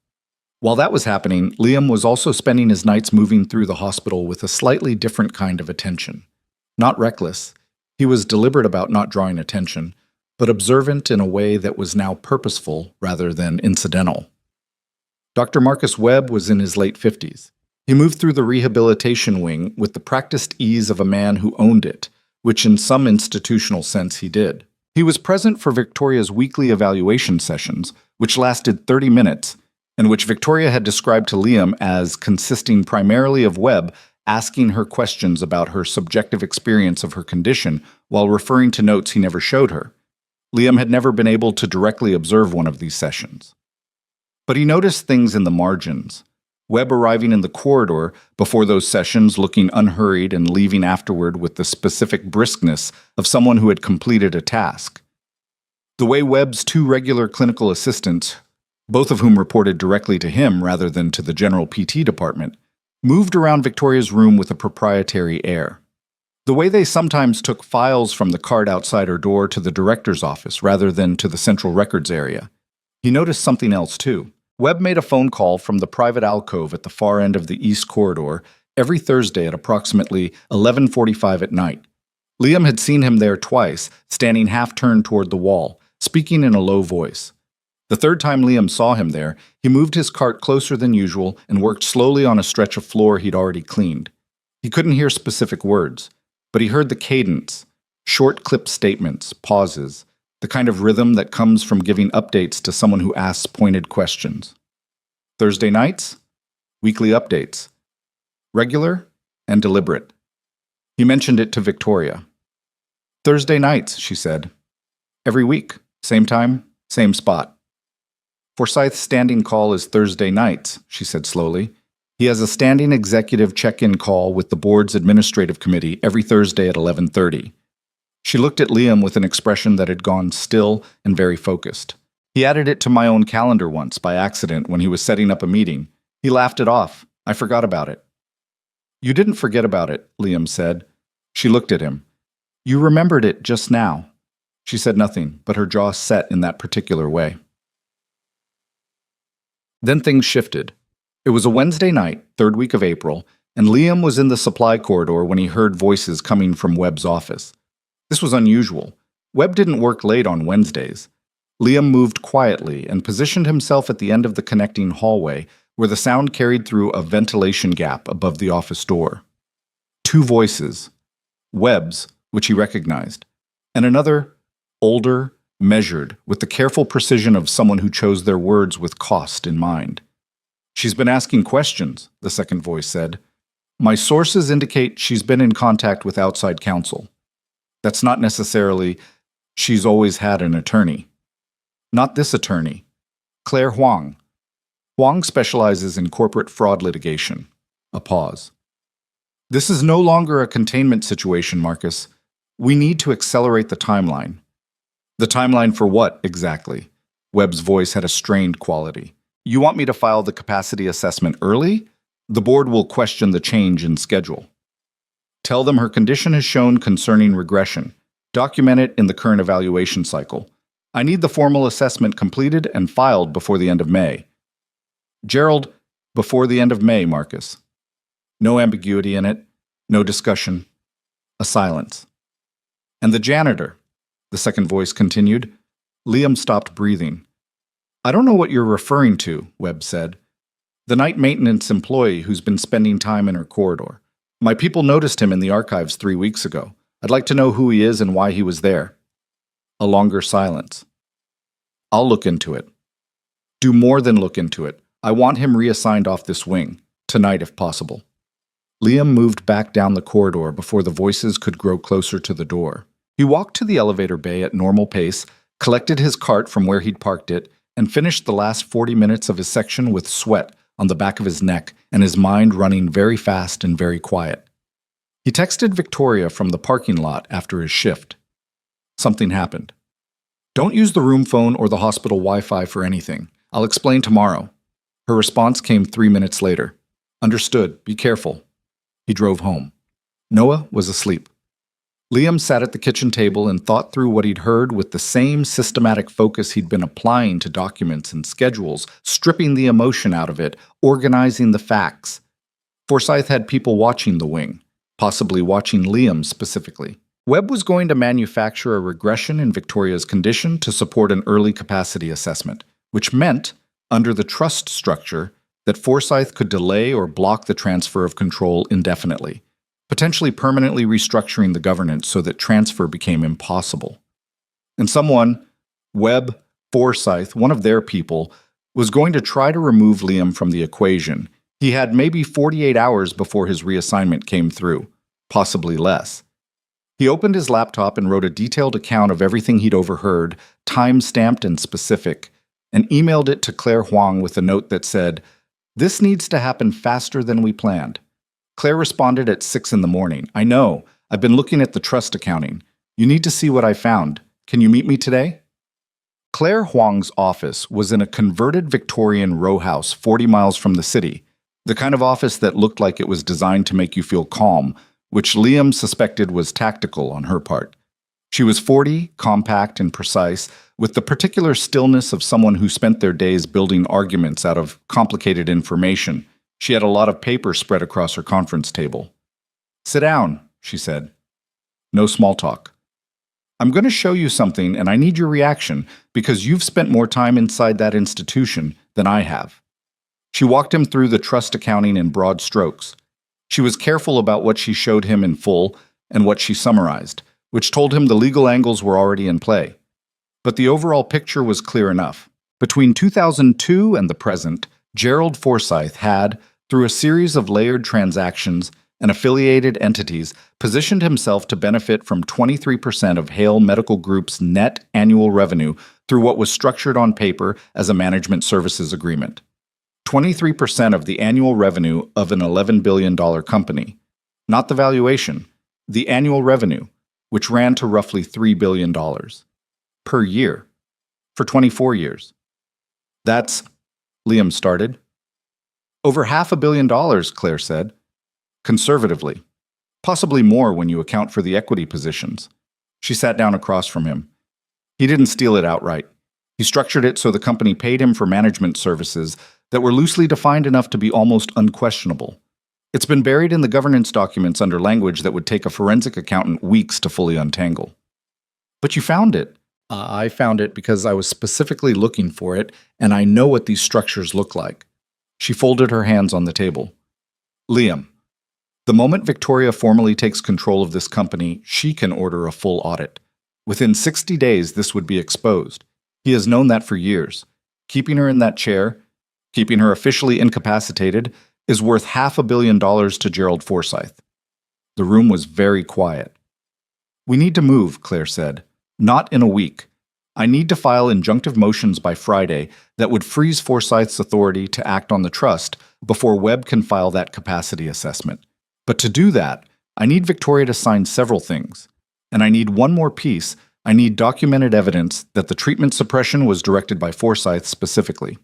While that was happening, Liam was also spending his nights moving through the hospital with a slightly different kind of attention. Not reckless. He was deliberate about not drawing attention, but observant in a way that was now purposeful rather than incidental. Dr. Marcus Webb was in his late 50s. He moved through the rehabilitation wing with the practiced ease of a man who owned it, which in some institutional sense he did. He was present for Victoria's weekly evaluation sessions, which lasted 30 minutes, and which Victoria had described to Liam as consisting primarily of Webb asking her questions about her subjective experience of her condition while referring to notes he never showed her. Liam had never been able to directly observe one of these sessions. But he noticed things in the margins. Webb arriving in the corridor before those sessions looking unhurried and leaving afterward with the specific briskness of someone who had completed a task. The way Webb's 2 regular clinical assistants, both of whom reported directly to him rather than to the general PT department, moved around Victoria's room with a proprietary air. The way they sometimes took files from the cart outside her door to the director's office rather than to the central records area. He noticed something else too. Webb made a phone call from the private alcove at the far end of the east corridor every Thursday at approximately 11:45 at night. Liam had seen him there twice, standing half-turned toward the wall, speaking in a low voice. The third time Liam saw him there, he moved his cart closer than usual and worked slowly on a stretch of floor he'd already cleaned. He couldn't hear specific words, but he heard the cadence, short clipped statements, pauses, the kind of rhythm that comes from giving updates to someone who asks pointed questions. Thursday nights, weekly updates. Regular and deliberate. He mentioned it to Victoria. Thursday nights, she said. Every week, same time, same spot. Forsyth's standing call is Thursday nights, she said slowly. He has a standing executive check-in call with the board's administrative committee every Thursday at 11:30. She looked at Liam with an expression that had gone still and very focused. He added it to my own calendar once by accident when he was setting up a meeting. He laughed it off. I forgot about it. You didn't forget about it, Liam said. She looked at him. You remembered it just now. She said nothing, but her jaw set in that particular way. Then things shifted. It was a Wednesday night, 3rd week of April, and Liam was in the supply corridor when he heard voices coming from Webb's office. This was unusual. Webb didn't work late on Wednesdays. Liam moved quietly and positioned himself at the end of the connecting hallway where the sound carried through a ventilation gap above the office door. 2 voices. Webb's, which he recognized, and another, older, measured, with the careful precision of someone who chose their words with cost in mind. She's been asking questions, the second voice said. My sources indicate she's been in contact with outside counsel. That's not necessarily she's always had an attorney. Not this attorney. Claire Huang. Huang specializes in corporate fraud litigation. A pause. This is no longer a containment situation, Marcus. We need to accelerate the timeline. The timeline for what, exactly? Webb's voice had a strained quality. You want me to file the capacity assessment early? The board will question the change in schedule. Tell them her condition has shown concerning regression. Document it in the current evaluation cycle. I need the formal assessment completed and filed before the end of May. Gerald, before the end of May, Marcus. No ambiguity in it, no discussion, a silence. And the janitor, the second voice continued. Liam stopped breathing. I don't know what you're referring to, Webb said. The night maintenance employee who's been spending time in her corridor. My people noticed him in the archives 3 weeks ago. I'd like to know who he is and why he was there. A longer silence. I'll look into it. Do more than look into it. I want him reassigned off this wing, tonight if possible. Liam moved back down the corridor before the voices could grow closer to the door. He walked to the elevator bay at normal pace, collected his cart from where he'd parked it, and finished the last 40 minutes of his section with sweat on the back of his neck and his mind running very fast and very quiet. He texted Victoria from the parking lot after his shift. Something happened. Don't use the room phone or the hospital Wi-Fi for anything. I'll explain tomorrow. Her response came 3 minutes later. Understood. Be careful. He drove home. Noah was asleep. Liam sat at the kitchen table and thought through what he'd heard with the same systematic focus he'd been applying to documents and schedules, stripping the emotion out of it, organizing the facts. Forsyth had people watching the wing, possibly watching Liam specifically. Webb was going to manufacture a regression in Victoria's condition to support an early capacity assessment, which meant, under the trust structure, that Forsyth could delay or block the transfer of control indefinitely, potentially permanently restructuring the governance so that transfer became impossible. And someone, Webb, Forsyth, one of their people, was going to try to remove Liam from the equation. He had maybe 48 hours before his reassignment came through, possibly less. He opened his laptop and wrote a detailed account of everything he'd overheard, time-stamped and specific, and emailed it to Claire Huang with a note that said, "This needs to happen faster than we planned." Claire responded at 6 in the morning. I know. I've been looking at the trust accounting. You need to see what I found. Can you meet me today? Claire Huang's office was in a converted Victorian row house 40 miles from the city, the kind of office that looked like it was designed to make you feel calm, which Liam suspected was tactical on her part. She was 40, compact and precise, with the particular stillness of someone who spent their days building arguments out of complicated information. She had a lot of paper spread across her conference table. Sit down, she said. No small talk. I'm going to show you something, and I need your reaction, because you've spent more time inside that institution than I have. She walked him through the trust accounting in broad strokes. She was careful about what she showed him in full and what she summarized, which told him the legal angles were already in play. But the overall picture was clear enough. Between 2002 and the present, Gerald Forsyth had, through a series of layered transactions and affiliated entities, positioned himself to benefit from 23% of Hale Medical Group's net annual revenue through what was structured on paper as a management services agreement. 23% of the annual revenue of an $11 billion company. Not the valuation, the annual revenue, which ran to roughly $3 billion per year for 24 years. That's, Liam started. Over $500 million, Claire said. Conservatively. Possibly more when you account for the equity positions. She sat down across from him. He didn't steal it outright. He structured it so the company paid him for management services that were loosely defined enough to be almost unquestionable. It's been buried in the governance documents under language that would take a forensic accountant weeks to fully untangle. But you found it. I found it because I was specifically looking for it, and I know what these structures look like. She folded her hands on the table. Liam, the moment Victoria formally takes control of this company, she can order a full audit. Within 60 days, this would be exposed. He has known that for years. Keeping her in that chair, Keeping her officially incapacitated is worth $500 million to Gerald Forsyth. The room was very quiet. We need to move, Claire said. Not in a week. I need to file injunctive motions by Friday that would freeze Forsyth's authority to act on the trust before Webb can file that capacity assessment. But to do that, I need Victoria to sign several things. And I need one more piece. I need documented evidence that the treatment suppression was directed by Forsyth specifically.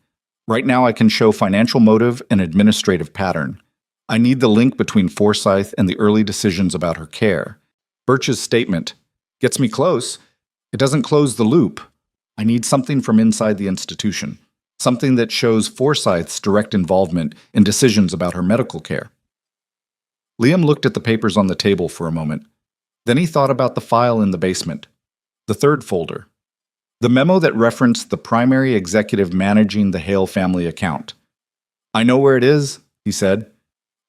Right now I can show financial motive and administrative pattern. I need the link between Forsyth and the early decisions about her care. Birch's statement gets me close. It doesn't close the loop. I need something from inside the institution, something that shows Forsyth's direct involvement in decisions about her medical care. Liam looked at the papers on the table for a moment. Then he thought about the file in the basement, the third folder, the memo that referenced the primary executive managing the Hale family account. I know where it is, he said.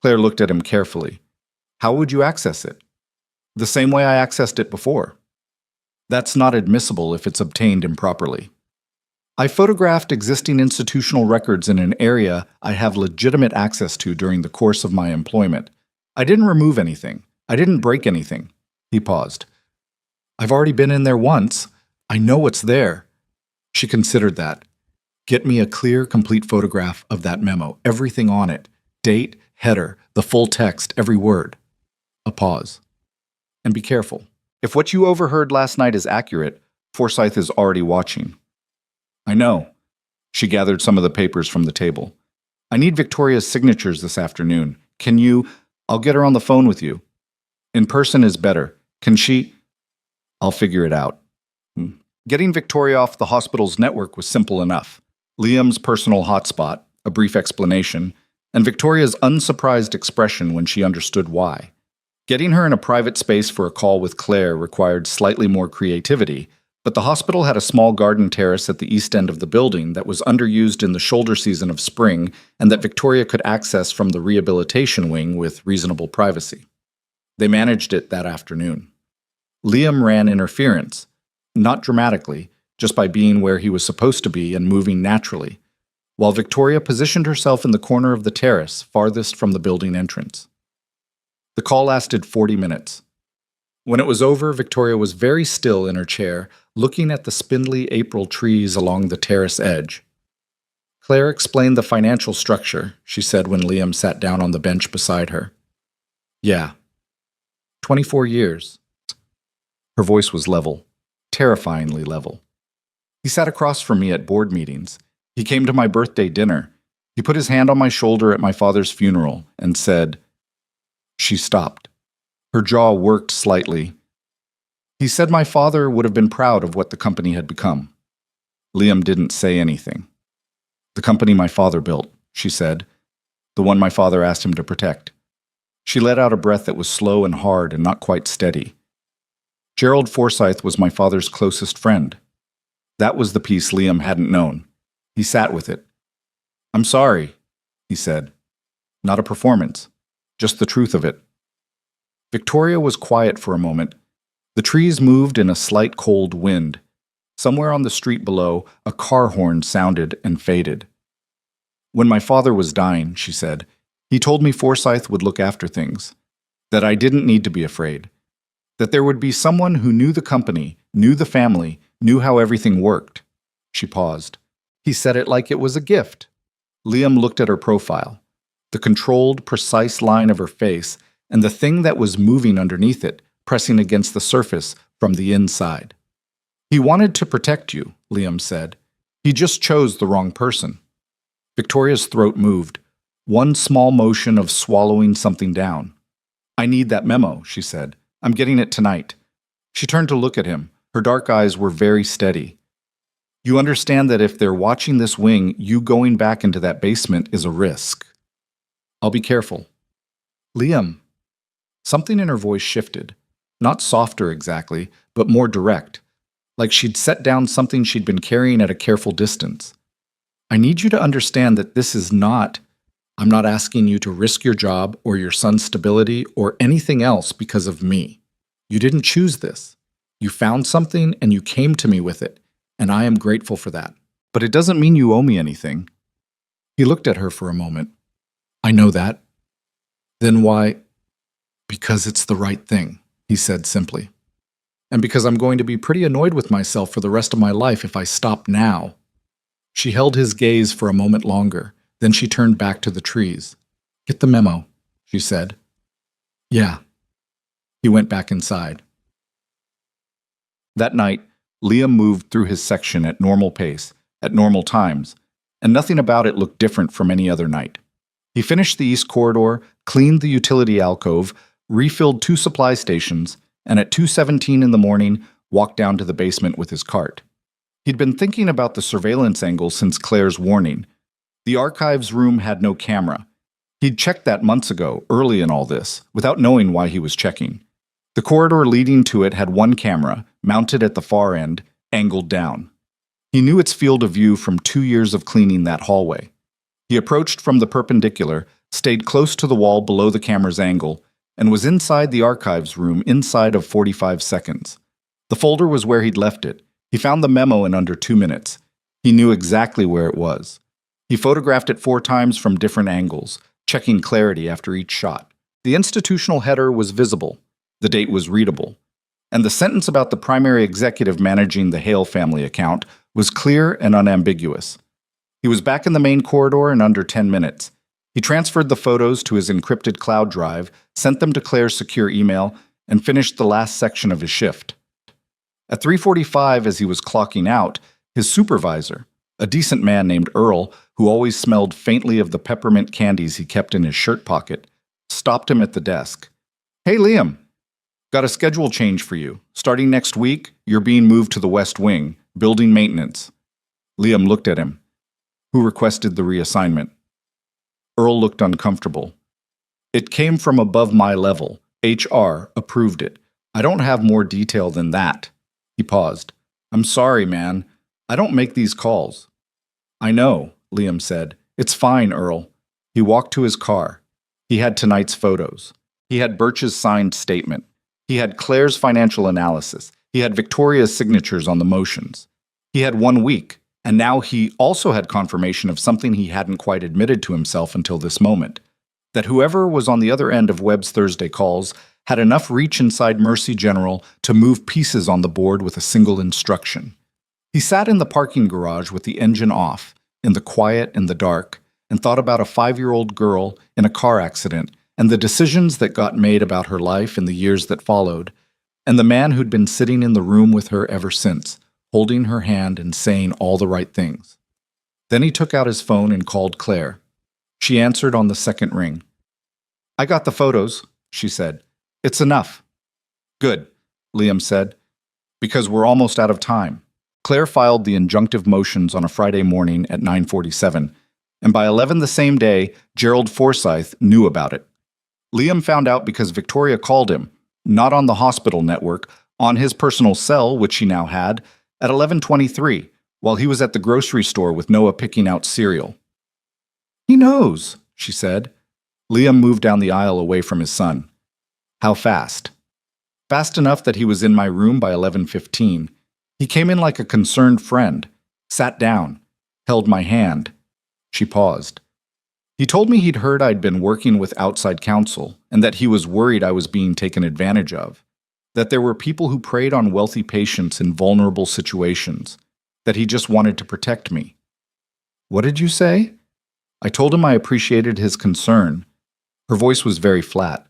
Claire looked at him carefully. How would you access it? The same way I accessed it before. That's not admissible if it's obtained improperly. I photographed existing institutional records in an area I have legitimate access to during the course of my employment. I didn't remove anything. I didn't break anything. He paused. I've already been in there once. I know what's there. She considered that. Get me a clear, complete photograph of that memo, everything on it. Date, header, the full text, every word. A pause. And be careful. If what you overheard last night is accurate, Forsyth is already watching. I know. She gathered some of the papers from the table. I need Victoria's signatures this afternoon. Can you? I'll get her on the phone with you. In person is better. Can she? I'll figure it out. Getting Victoria off the hospital's network was simple enough. Liam's personal hotspot, a brief explanation, and Victoria's unsurprised expression when she understood why. Getting her in a private space for a call with Claire required slightly more creativity, but the hospital had a small garden terrace at the east end of the building that was underused in the shoulder season of spring and that Victoria could access from the rehabilitation wing with reasonable privacy. They managed it that afternoon. Liam ran interference, not dramatically, just by being where he was supposed to be and moving naturally, while Victoria positioned herself in the corner of the terrace farthest from the building entrance. The call lasted 40 minutes. When it was over, Victoria was very still in her chair, looking at the spindly April trees along the terrace edge. Claire explained the financial structure, she said when Liam sat down on the bench beside her. Yeah. 24 years. Her voice was level, terrifyingly level. He sat across from me at board meetings. He came to my birthday dinner. He put his hand on my shoulder at my father's funeral and said, She stopped. Her jaw worked slightly. He said my father would have been proud of what the company had become. Liam didn't say anything. The company my father built, she said, the one my father asked him to protect. She let out a breath that was slow and hard and not quite steady. Gerald Forsyth was my father's closest friend. That was the piece Liam hadn't known. He sat with it. I'm sorry, he said. Not a performance, just the truth of it. Victoria was quiet for a moment. The trees moved in a slight cold wind. Somewhere on the street below, a car horn sounded and faded. When my father was dying, she said, he told me Forsyth would look after things, that I didn't need to be afraid, that there would be someone who knew the company, knew the family, knew how everything worked. She paused. He said it like it was a gift. Liam looked at her profile, the controlled, precise line of her face, and the thing that was moving underneath it, pressing against the surface from the inside. He wanted to protect you, Liam said. He just chose the wrong person. Victoria's throat moved, one small motion of swallowing something down. I need that memo, she said. I'm getting it tonight. She turned to look at him. Her dark eyes were very steady. You understand that if they're watching this wing, you going back into that basement is a risk. I'll be careful. Liam. Something in her voice shifted. Not softer exactly, but more direct, like she'd set down something she'd been carrying at a careful distance. I need you to understand that this is not, I'm not asking you to risk your job or your son's stability or anything else because of me. You didn't choose this. You found something and you came to me with it, and I am grateful for that. But it doesn't mean you owe me anything. He looked at her for a moment. I know that. Then why? Because it's the right thing, he said simply. And because I'm going to be pretty annoyed with myself for the rest of my life if I stop now. She held his gaze for a moment longer, then she turned back to the trees. Get the memo, she said. Yeah. He went back inside. That night, Liam moved through his section at normal pace, at normal times, and nothing about it looked different from any other night. He finished the east corridor, cleaned the utility alcove, refilled 2 supply stations, and at 2:17 in the morning, walked down to the basement with his cart. He'd been thinking about the surveillance angle since Claire's warning. The archives room had no camera. He'd checked that months ago, early in all this, without knowing why he was checking. The corridor leading to it had one camera, mounted at the far end, angled down. He knew its field of view from 2 years of cleaning that hallway. He approached from the perpendicular, stayed close to the wall below the camera's angle, and was inside the archives room inside of 45 seconds. The folder was where he'd left it. He found the memo in under 2 minutes. He knew exactly where it was. He photographed it 4 times from different angles, checking clarity after each shot. The institutional header was visible. The date was readable. And the sentence about the primary executive managing the Hale family account was clear and unambiguous. He was back in the main corridor in under 10 minutes. He transferred the photos to his encrypted cloud drive, sent them to Claire's secure email, and finished the last section of his shift. At 3:45, as he was clocking out, his supervisor, a decent man named Earl, who always smelled faintly of the peppermint candies he kept in his shirt pocket, stopped him at the desk. Hey, Liam. Got a schedule change for you. Starting next week, you're being moved to the West Wing, building maintenance. Liam looked at him. Who requested the reassignment? Earl looked uncomfortable. It came from above my level. HR approved it. I don't have more detail than that. He paused. I'm sorry, man. I don't make these calls. I know, Liam said. It's fine, Earl. He walked to his car. He had tonight's photos. He had Birch's signed statement. He had Claire's financial analysis. He had Victoria's signatures on the motions. He had 1 week, and now he also had confirmation of something he hadn't quite admitted to himself until this moment, that whoever was on the other end of Webb's Thursday calls had enough reach inside Mercy General to move pieces on the board with a single instruction. He sat in the parking garage with the engine off, in the quiet and the dark, and thought about a 5-year-old girl in a car accident and the decisions that got made about her life in the years that followed, and the man who'd been sitting in the room with her ever since, holding her hand and saying all the right things. Then he took out his phone and called Claire. She answered on the second ring. I got the photos, she said. It's enough. Good, Liam said, because we're almost out of time. Claire filed the injunctive motions on a Friday morning at 9:47, and by 11 the same day, Gerald Forsyth knew about it. Liam found out because Victoria called him, not on the hospital network, on his personal cell, which she now had, at 11:23, while he was at the grocery store with Noah picking out cereal. He knows, she said. Liam moved down the aisle away from his son. How fast? Fast enough that he was in my room by 11:15. He came in like a concerned friend, sat down, held my hand. She paused. He told me he'd heard I'd been working with outside counsel and that he was worried I was being taken advantage of, that there were people who preyed on wealthy patients in vulnerable situations, that he just wanted to protect me. What did you say? I told him I appreciated his concern. Her voice was very flat.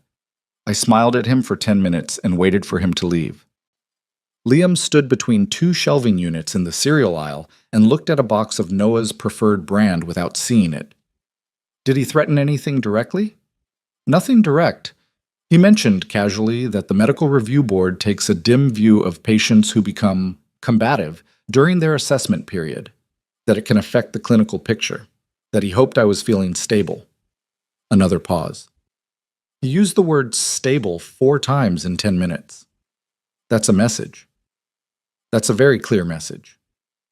I smiled at him for 10 minutes and waited for him to leave. Liam stood between 2 shelving units in the cereal aisle and looked at a box of Noah's preferred brand without seeing it. Did he threaten anything directly? Nothing direct. He mentioned casually that the medical review board takes a dim view of patients who become combative during their assessment period, that it can affect the clinical picture, that he hoped I was feeling stable. Another pause. He used the word stable 4 times in 10 minutes. That's a message. That's a very clear message.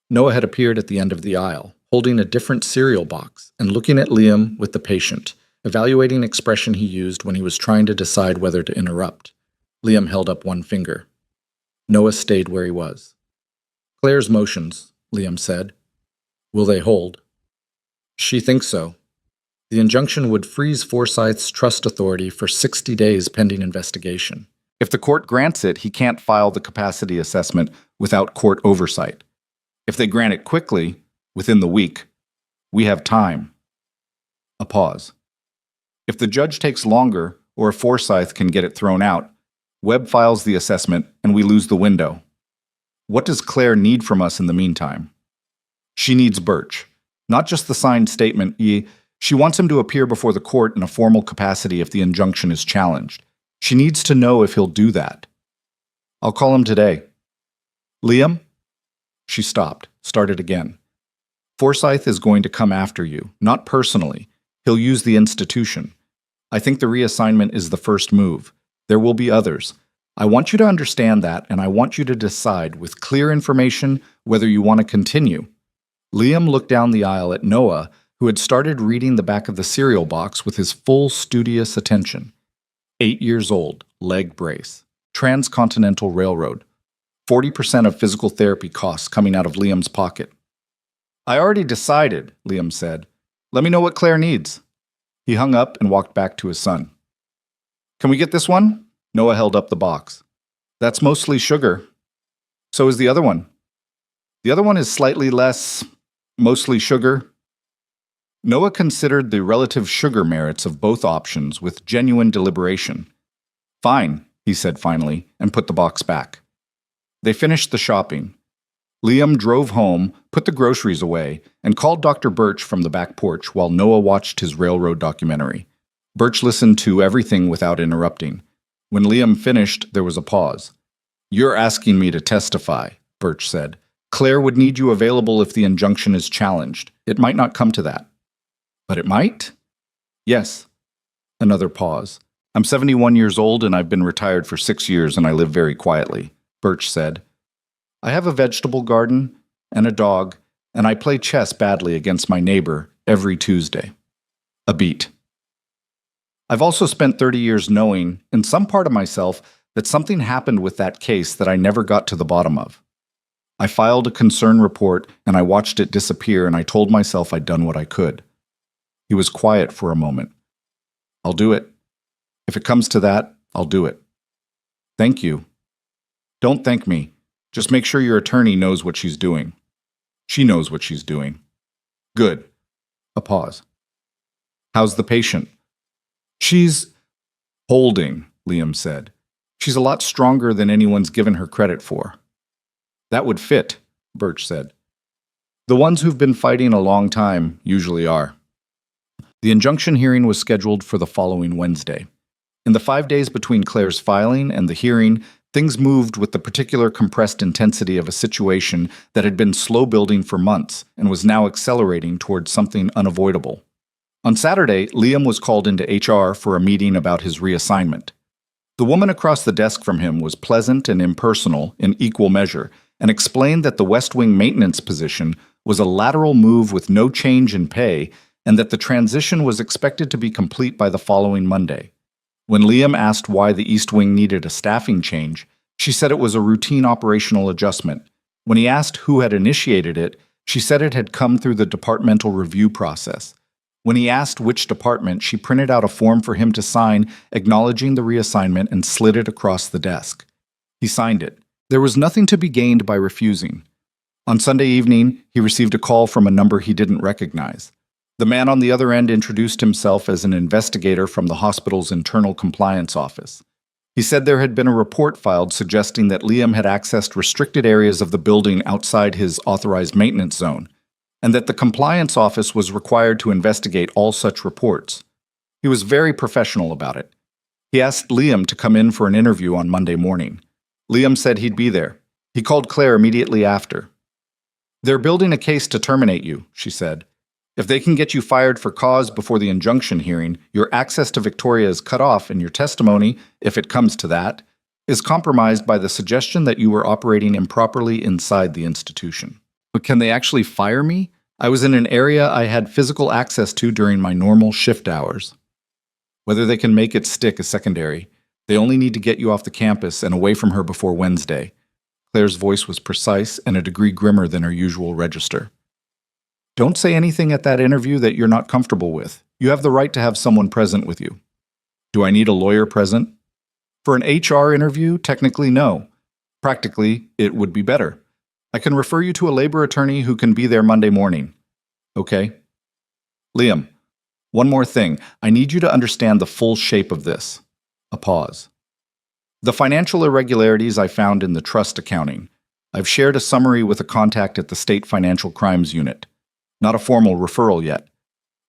Noah had appeared at the end of the aisle, holding a different cereal box and looking at Liam with the patient, evaluating expression he used when he was trying to decide whether to interrupt. Liam held up 1 finger. Noah stayed where he was. Claire's motions, Liam said. Will they hold? She thinks so. The injunction would freeze Forsyth's trust authority for 60 days pending investigation. If the court grants it, he can't file the capacity assessment without court oversight. If they grant it quickly, within the week, we have time. A pause. If the judge takes longer, or if Forsyth can get it thrown out, Webb files the assessment and we lose the window. What does Claire need from us in the meantime? She needs Birch. Not just the signed statement, she wants him to appear before the court in a formal capacity if the injunction is challenged. She needs to know if he'll do that. I'll call him today. Liam? She stopped, started again. Forsyth is going to come after you, not personally. He'll use the institution. I think the reassignment is the first move. There will be others. I want you to understand that, and I want you to decide with clear information whether you want to continue. Liam looked down the aisle at Noah, who had started reading the back of the cereal box with his full studious attention. 8 years old, leg brace, Transcontinental Railroad, 40% of physical therapy costs coming out of Liam's pocket. I already decided, Liam said. Let me know what Claire needs. He hung up and walked back to his son. Can we get this one? Noah held up the box. That's mostly sugar. So is the other one. The other one is slightly less, mostly sugar. Noah considered the relative sugar merits of both options with genuine deliberation. Fine, he said finally, and put the box back. They finished the shopping. Liam drove home, put the groceries away, and called Dr. Birch from the back porch while Noah watched his railroad documentary. Birch listened to everything without interrupting. When Liam finished, there was a pause. You're asking me to testify, Birch said. Claire would need you available if the injunction is challenged. It might not come to that. But it might? Yes. Another pause. I'm 71 years old and I've been retired for 6 years and I live very quietly, Birch said. I have a vegetable garden and a dog, and I play chess badly against my neighbor every Tuesday. A beat. I've also spent 30 years knowing, in some part of myself, that something happened with that case that I never got to the bottom of. I filed a concern report and I watched it disappear and I told myself I'd done what I could. He was quiet for a moment. I'll do it. If it comes to that, I'll do it. Thank you. Don't thank me. Just make sure your attorney knows what she's doing. She knows what she's doing. Good. A pause. How's the patient? She's holding, Liam said. She's a lot stronger than anyone's given her credit for. That would fit, Birch said. The ones who've been fighting a long time usually are. The injunction hearing was scheduled for the following Wednesday. In the 5 days between Claire's filing and the hearing, things moved with the particular compressed intensity of a situation that had been slow building for months and was now accelerating towards something unavoidable. On Saturday, Liam was called into HR for a meeting about his reassignment. The woman across the desk from him was pleasant and impersonal in equal measure and explained that the West Wing maintenance position was a lateral move with no change in pay and that the transition was expected to be complete by the following Monday. When Liam asked why the East Wing needed a staffing change, she said it was a routine operational adjustment. When he asked who had initiated it, she said it had come through the departmental review process. When he asked which department, she printed out a form for him to sign acknowledging the reassignment and slid it across the desk. He signed it. There was nothing to be gained by refusing. On Sunday evening, he received a call from a number he didn't recognize. The man on the other end introduced himself as an investigator from the hospital's internal compliance office. He said there had been a report filed suggesting that Liam had accessed restricted areas of the building outside his authorized maintenance zone, and that the compliance office was required to investigate all such reports. He was very professional about it. He asked Liam to come in for an interview on Monday morning. Liam said he'd be there. He called Claire immediately after. They're building a case to terminate you, she said. If they can get you fired for cause before the injunction hearing, your access to Victoria is cut off and your testimony, if it comes to that, is compromised by the suggestion that you were operating improperly inside the institution. But can they actually fire me? I was in an area I had physical access to during my normal shift hours. Whether they can make it stick is secondary. They only need to get you off the campus and away from her before Wednesday. Claire's voice was precise and a degree grimmer than her usual register. Don't say anything at that interview that you're not comfortable with. You have the right to have someone present with you. Do I need a lawyer present? For an HR interview, technically no. Practically, it would be better. I can refer you to a labor attorney who can be there Monday morning. Okay? Liam, one more thing. I need you to understand the full shape of this. A pause. The financial irregularities I found in the trust accounting. I've shared a summary with a contact at the State Financial Crimes Unit. Not a formal referral yet.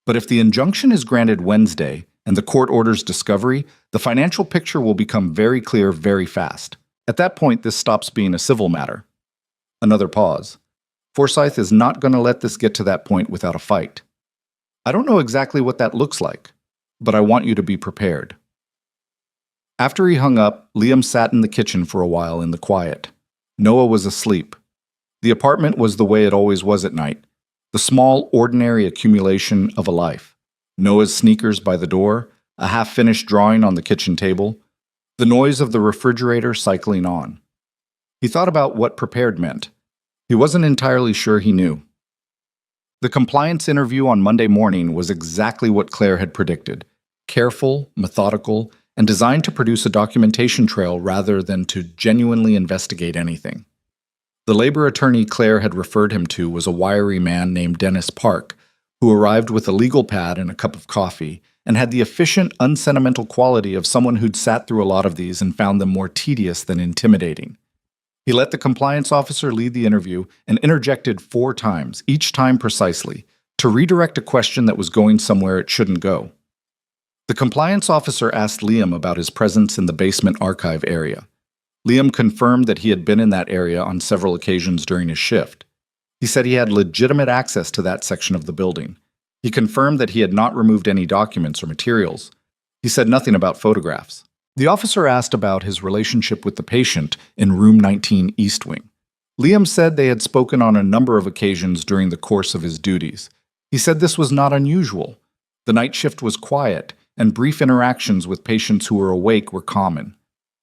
But if the injunction is granted Wednesday and the court orders discovery, the financial picture will become very clear very fast. At that point, this stops being a civil matter. Another pause. Forsyth is not going to let this get to that point without a fight. I don't know exactly what that looks like, but I want you to be prepared. After he hung up, Liam sat in the kitchen for a while in the quiet. Noah was asleep. The apartment was the way it always was at night, the small, ordinary accumulation of a life. Noah's sneakers by the door, a half-finished drawing on the kitchen table, the noise of the refrigerator cycling on. He thought about what prepared meant. He wasn't entirely sure he knew. The compliance interview on Monday morning was exactly what Claire had predicted. Careful, methodical, and designed to produce a documentation trail rather than to genuinely investigate anything. The labor attorney Claire had referred him to was a wiry man named Dennis Park, who arrived with a legal pad and a cup of coffee, and had the efficient, unsentimental quality of someone who'd sat through a lot of these and found them more tedious than intimidating. He let the compliance officer lead the interview and interjected 4 times, each time precisely, to redirect a question that was going somewhere it shouldn't go. The compliance officer asked Liam about his presence in the basement archive area. Liam confirmed that he had been in that area on several occasions during his shift. He said he had legitimate access to that section of the building. He confirmed that he had not removed any documents or materials. He said nothing about photographs. The officer asked about his relationship with the patient in room 19 East Wing. Liam said they had spoken on a number of occasions during the course of his duties. He said this was not unusual. The night shift was quiet, and brief interactions with patients who were awake were common.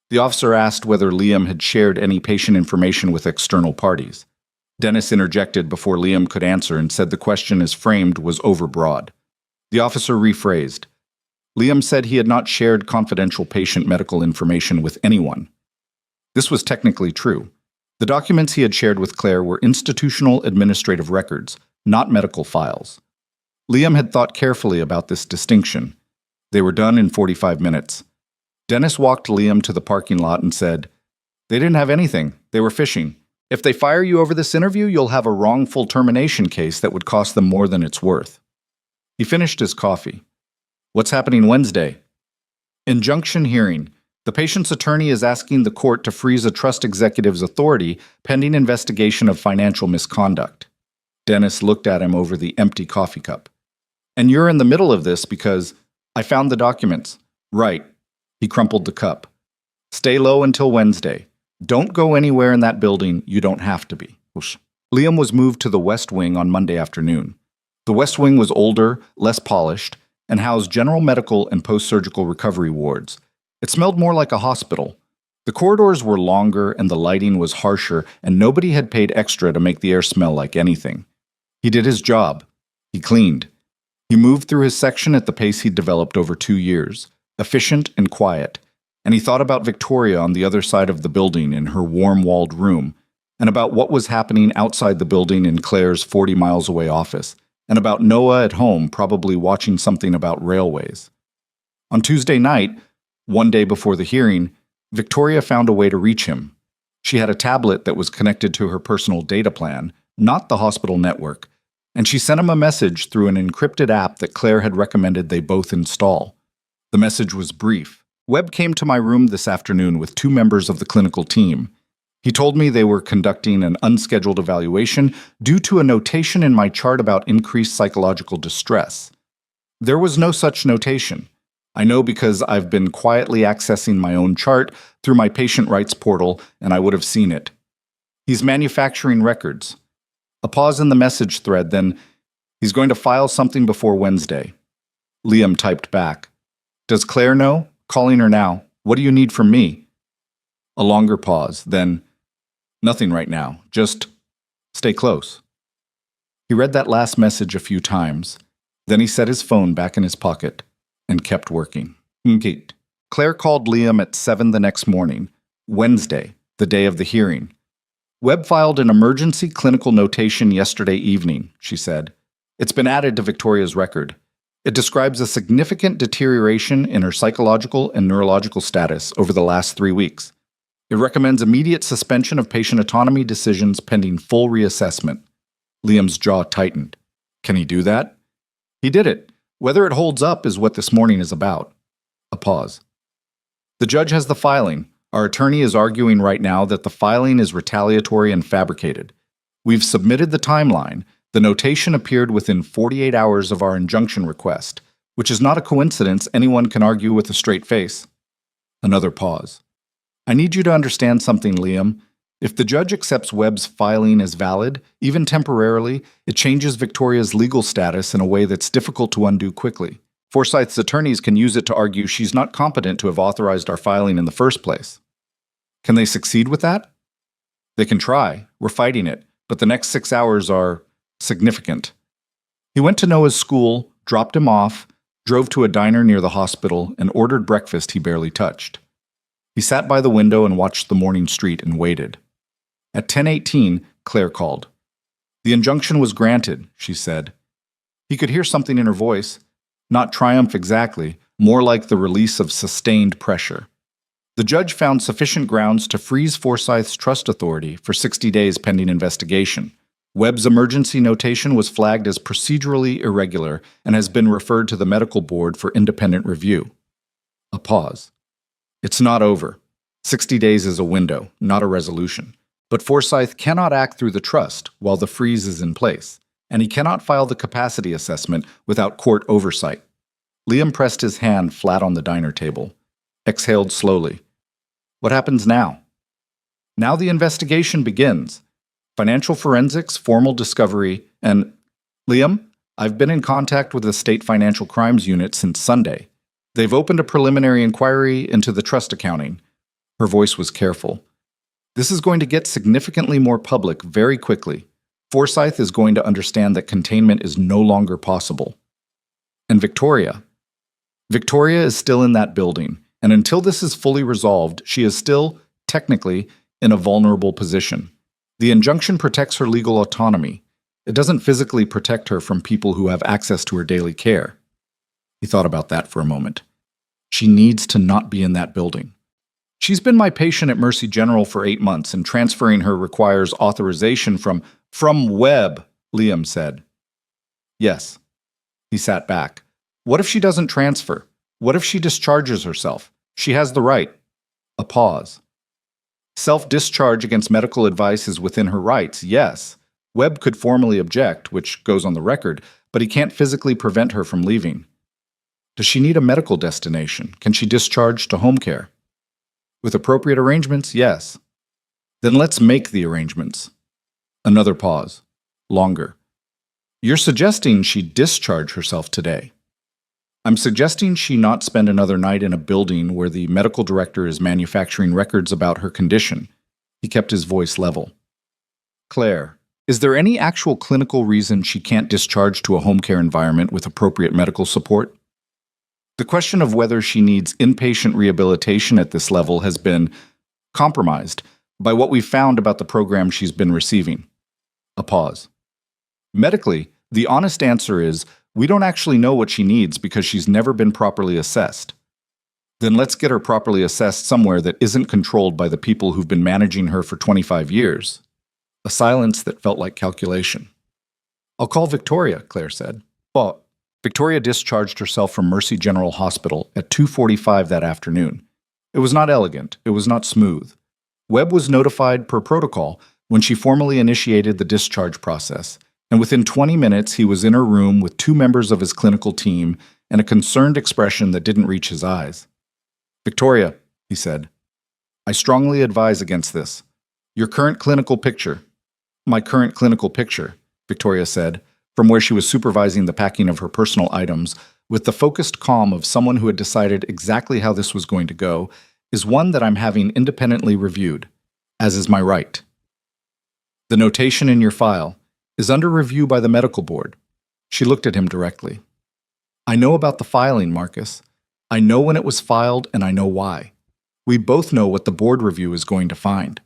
The officer asked whether Liam had shared any patient information with external parties. Dennis interjected before Liam could answer and said the question as framed was overbroad. The officer rephrased. Liam said he had not shared confidential patient medical information with anyone. This was technically true. The documents he had shared with Claire were institutional administrative records, not medical files. Liam had thought carefully about this distinction. They were done in 45 minutes. Dennis walked Liam to the parking lot and said, "They didn't have anything. They were fishing. If they fire you over this interview, you'll have a wrongful termination case that would cost them more than it's worth." He finished his coffee. "What's happening Wednesday?" Injunction hearing. The patient's attorney is asking the court to freeze a trust executive's authority pending investigation of financial misconduct. Dennis looked at him over the empty coffee cup. "And you're in the middle of this because I found the documents." "Right." He crumpled the cup. "Stay low until Wednesday. Don't go anywhere in that building. You don't have to be." Whoosh. Liam was moved to the West Wing on Monday afternoon. The West Wing was older, less polished, and housed general medical and post-surgical recovery wards. It smelled more like a hospital. The corridors were longer and the lighting was harsher, and nobody had paid extra to make the air smell like anything. He did his job. He cleaned. He moved through his section at the pace he'd developed over 2 years, efficient and quiet, and he thought about Victoria on the other side of the building in her warm-walled room, and about what was happening outside the building in Claire's 40 miles away office, and about Noah at home probably watching something about railways. On Tuesday night, one day before the hearing, Victoria found a way to reach him. She had a tablet that was connected to her personal data plan, not the hospital network, and she sent him a message through an encrypted app that Claire had recommended they both install. The message was brief. "Webb came to my room this afternoon with 2 members of the clinical team. He told me they were conducting an unscheduled evaluation due to a notation in my chart about increased psychological distress. There was no such notation. I know because I've been quietly accessing my own chart through my patient rights portal, and I would have seen it. He's manufacturing records." A pause in the message thread, then, "He's going to file something before Wednesday." Liam typed back. "Does Claire know? Calling her now. What do you need from me?" A longer pause, then, "Nothing right now. Just stay close." He read that last message a few times. Then he set his phone back in his pocket and kept working. Nkit. Claire called Liam at 7 the next morning, Wednesday, the day of the hearing. Webb filed an emergency clinical notation yesterday evening, she said. It's been added to Victoria's record. It describes a significant deterioration in her psychological and neurological status over the last 3 weeks. It recommends immediate suspension of patient autonomy decisions pending full reassessment. Liam's jaw tightened. Can he do that? He did it. Whether it holds up is what this morning is about. A pause. The judge has the filing. Our attorney is arguing right now that the filing is retaliatory and fabricated. We've submitted the timeline. The notation appeared within 48 hours of our injunction request, which is not a coincidence anyone can argue with a straight face. Another pause. I need you to understand something, Liam. If the judge accepts Webb's filing as valid, even temporarily, it changes Victoria's legal status in a way that's difficult to undo quickly. Forsyth's attorneys can use it to argue she's not competent to have authorized our filing in the first place. Can they succeed with that? They can try. We're fighting it. But the next 6 hours are significant. He went to Noah's school, dropped him off, drove to a diner near the hospital, and ordered breakfast he barely touched. He sat by the window and watched the morning street and waited. At 10:18, Claire called. The injunction was granted, she said. He could hear something in her voice. Not triumph exactly, more like the release of sustained pressure. The judge found sufficient grounds to freeze Forsyth's trust authority for 60 days pending investigation. Webb's emergency notation was flagged as procedurally irregular and has been referred to the medical board for independent review. A pause. It's not over. 60 days is a window, not a resolution. But Forsyth cannot act through the trust while the freeze is in place, and he cannot file the capacity assessment without court oversight. Liam pressed his hand flat on the diner table, exhaled slowly. What happens now? Now the investigation begins. Financial forensics, formal discovery, and... Liam, I've been in contact with the State Financial Crimes Unit since Sunday. They've opened a preliminary inquiry into the trust accounting. Her voice was careful. This is going to get significantly more public very quickly. Forsyth is going to understand that containment is no longer possible. And Victoria? Victoria is still in that building, and until this is fully resolved, she is still, technically, in a vulnerable position. The injunction protects her legal autonomy. It doesn't physically protect her from people who have access to her daily care. He thought about that for a moment. She needs to not be in that building. She's been my patient at Mercy General for 8 months, and transferring her requires authorization from Webb, Liam said. Yes. He sat back. What if she doesn't transfer? What if she discharges herself? She has the right. A pause. Self-discharge against medical advice is within her rights, yes. Webb could formally object, which goes on the record, but he can't physically prevent her from leaving. Does she need a medical destination? Can she discharge to home care? With appropriate arrangements, yes. Then let's make the arrangements. Another pause. Longer. You're suggesting she discharge herself today. I'm suggesting she not spend another night in a building where the medical director is manufacturing records about her condition. He kept his voice level. Claire, is there any actual clinical reason she can't discharge to a home care environment with appropriate medical support? The question of whether she needs inpatient rehabilitation at this level has been compromised by what we've found about the program she's been receiving. A pause. Medically, the honest answer is we don't actually know what she needs because she's never been properly assessed. Then let's get her properly assessed somewhere that isn't controlled by the people who've been managing her for 25 years. A silence that felt like calculation. I'll call Victoria, Claire said. Well, Victoria discharged herself from Mercy General Hospital at 2:45 that afternoon. It was not elegant. It was not smooth. Webb was notified per protocol when she formally initiated the discharge process, and within 20 minutes he was in her room with 2 members of his clinical team and a concerned expression that didn't reach his eyes. Victoria, he said, I strongly advise against this. Your current clinical picture. My current clinical picture, Victoria said, from where she was supervising the packing of her personal items, with the focused calm of someone who had decided exactly how this was going to go, is one that I'm having independently reviewed, as is my right. The notation in your file, is under review by the medical board. She looked at him directly. I know about the filing, Marcus. I know when it was filed and I know why. We both know what the board review is going to find.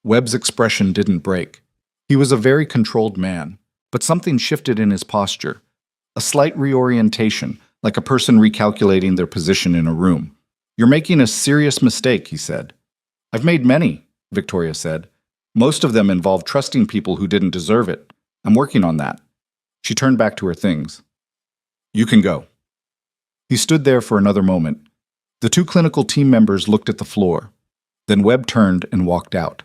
Webb's expression didn't break. He was a very controlled man, but something shifted in his posture. A slight reorientation, like a person recalculating their position in a room. You're making a serious mistake, he said. I've made many, Victoria said. Most of them involve trusting people who didn't deserve it. I'm working on that. She turned back to her things. You can go. He stood there for another moment. The two clinical team members looked at the floor. Then Webb turned and walked out.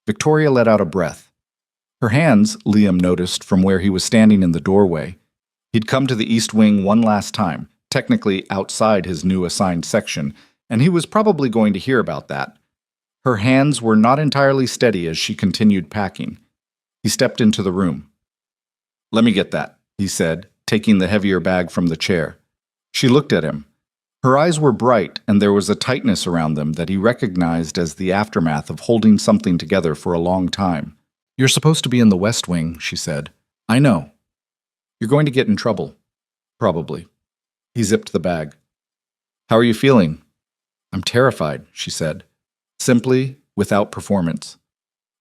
Victoria let out a breath. Her hands, Liam noticed from where he was standing in the doorway. He'd come to the East Wing one last time, technically outside his new assigned section, and he was probably going to hear about that. Her hands were not entirely steady as she continued packing. He stepped into the room. Let me get that, he said, taking the heavier bag from the chair. She looked at him. Her eyes were bright, and there was a tightness around them that he recognized as the aftermath of holding something together for a long time. You're supposed to be in the West Wing, she said. I know. You're going to get in trouble. Probably. He zipped the bag. How are you feeling? I'm terrified, she said. Simply, without performance.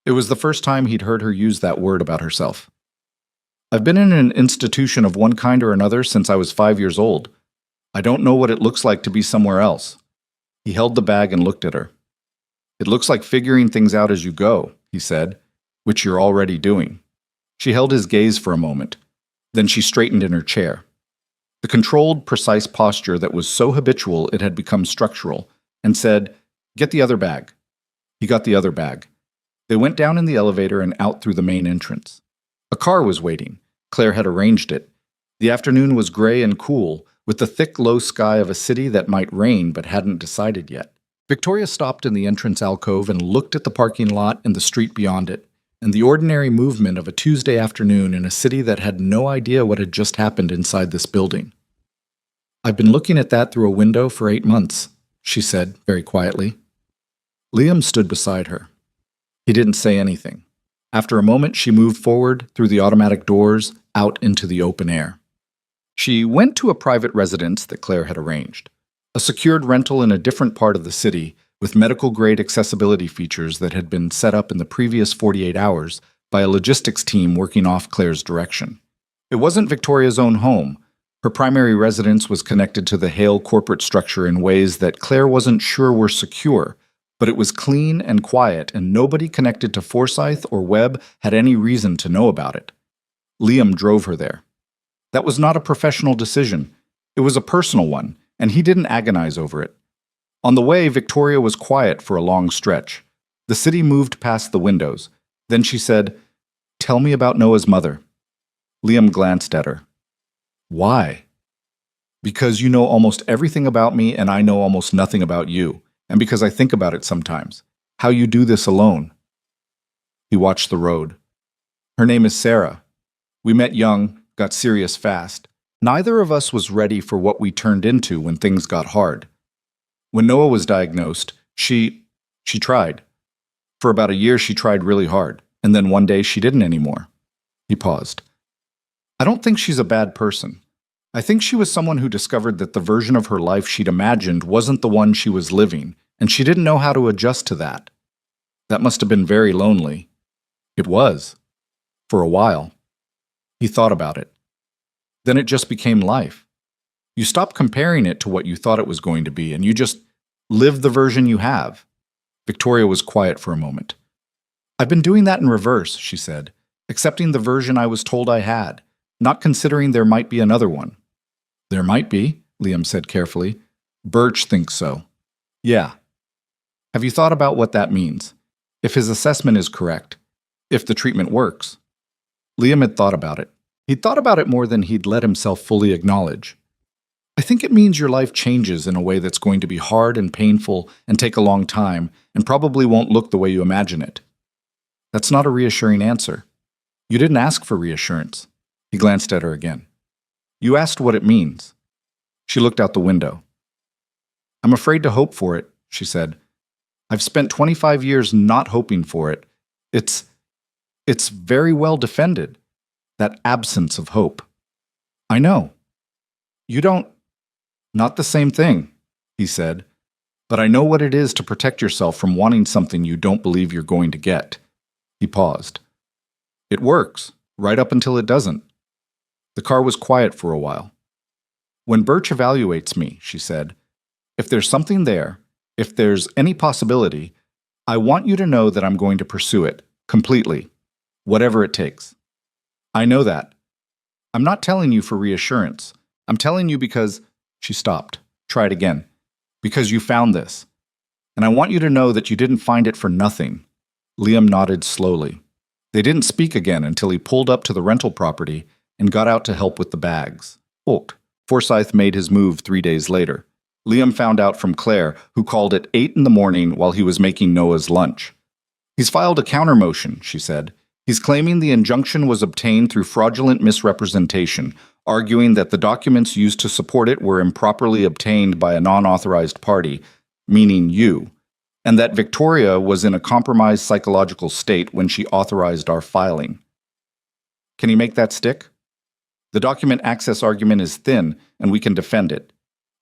It was the first time he'd heard her use that word about herself. I've been in an institution of one kind or another since I was 5 years old. I don't know what it looks like to be somewhere else. He held the bag and looked at her. It looks like figuring things out as you go, he said, which you're already doing. She held his gaze for a moment. Then she straightened in her chair. The controlled, precise posture that was so habitual it had become structural, and said, Get the other bag. He got the other bag. They went down in the elevator and out through the main entrance. A car was waiting. Claire had arranged it. The afternoon was gray and cool, with the thick, low sky of a city that might rain but hadn't decided yet. Victoria stopped in the entrance alcove and looked at the parking lot and the street beyond it, and the ordinary movement of a Tuesday afternoon in a city that had no idea what had just happened inside this building. I've been looking at that through a window for 8 months, she said very quietly. Liam stood beside her. He didn't say anything. After a moment, she moved forward through the automatic doors out into the open air. She went to a private residence that Claire had arranged, a secured rental in a different part of the city with medical-grade accessibility features that had been set up in the previous 48 hours by a logistics team working off Claire's direction. It wasn't Victoria's own home. Her primary residence was connected to the Hale corporate structure in ways that Claire wasn't sure were secure, but it was clean and quiet, and nobody connected to Forsyth or Webb had any reason to know about it. Liam drove her there. That was not a professional decision. It was a personal one, and he didn't agonize over it. On the way, Victoria was quiet for a long stretch. The city moved past the windows. Then she said, Tell me about Noah's mother. Liam glanced at her. Why? Because you know almost everything about me and I know almost nothing about you, and because I think about it sometimes. How you do this alone. He watched the road. Her name is Sarah. We met young, got serious fast. Neither of us was ready for what we turned into when things got hard. When Noah was diagnosed, she tried. For about a year she tried really hard, and then one day she didn't anymore. He paused. I don't think she's a bad person. I think she was someone who discovered that the version of her life she'd imagined wasn't the one she was living, and she didn't know how to adjust to that. That must have been very lonely. It was. For a while. He thought about it. Then it just became life. You stop comparing it to what you thought it was going to be, and you just live the version you have. Victoria was quiet for a moment. I've been doing that in reverse, she said, accepting the version I was told I had, not considering there might be another one. There might be, Liam said carefully. Birch thinks so. Yeah. Have you thought about what that means? If his assessment is correct. If the treatment works. Liam had thought about it. He'd thought about it more than he'd let himself fully acknowledge. I think it means your life changes in a way that's going to be hard and painful and take a long time and probably won't look the way you imagine it. That's not a reassuring answer. You didn't ask for reassurance. He glanced at her again. You asked what it means. She looked out the window. I'm afraid to hope for it, she said. I've spent 25 years not hoping for it. It's It's very well defended. That absence of hope. I know. You don't. Not the same thing, he said. But I know what it is to protect yourself from wanting something you don't believe you're going to get. He paused. It works, right up until it doesn't. The car was quiet for a while. When Birch evaluates me, she said, if there's something there, if there's any possibility, I want you to know that I'm going to pursue it, completely, whatever it takes. I know that. I'm not telling you for reassurance. I'm telling you because... She stopped. Tried again. Because you found this. And I want you to know that you didn't find it for nothing. Liam nodded slowly. They didn't speak again until he pulled up to the rental property and got out to help with the bags. Forsyth made his move 3 days later. Liam found out from Claire, who called at 8 in the morning while he was making Noah's lunch. He's filed a counter motion, she said. He's claiming the injunction was obtained through fraudulent misrepresentation, arguing that the documents used to support it were improperly obtained by a non-authorized party, meaning you, and that Victoria was in a compromised psychological state when she authorized our filing. Can he make that stick? The document access argument is thin, and we can defend it.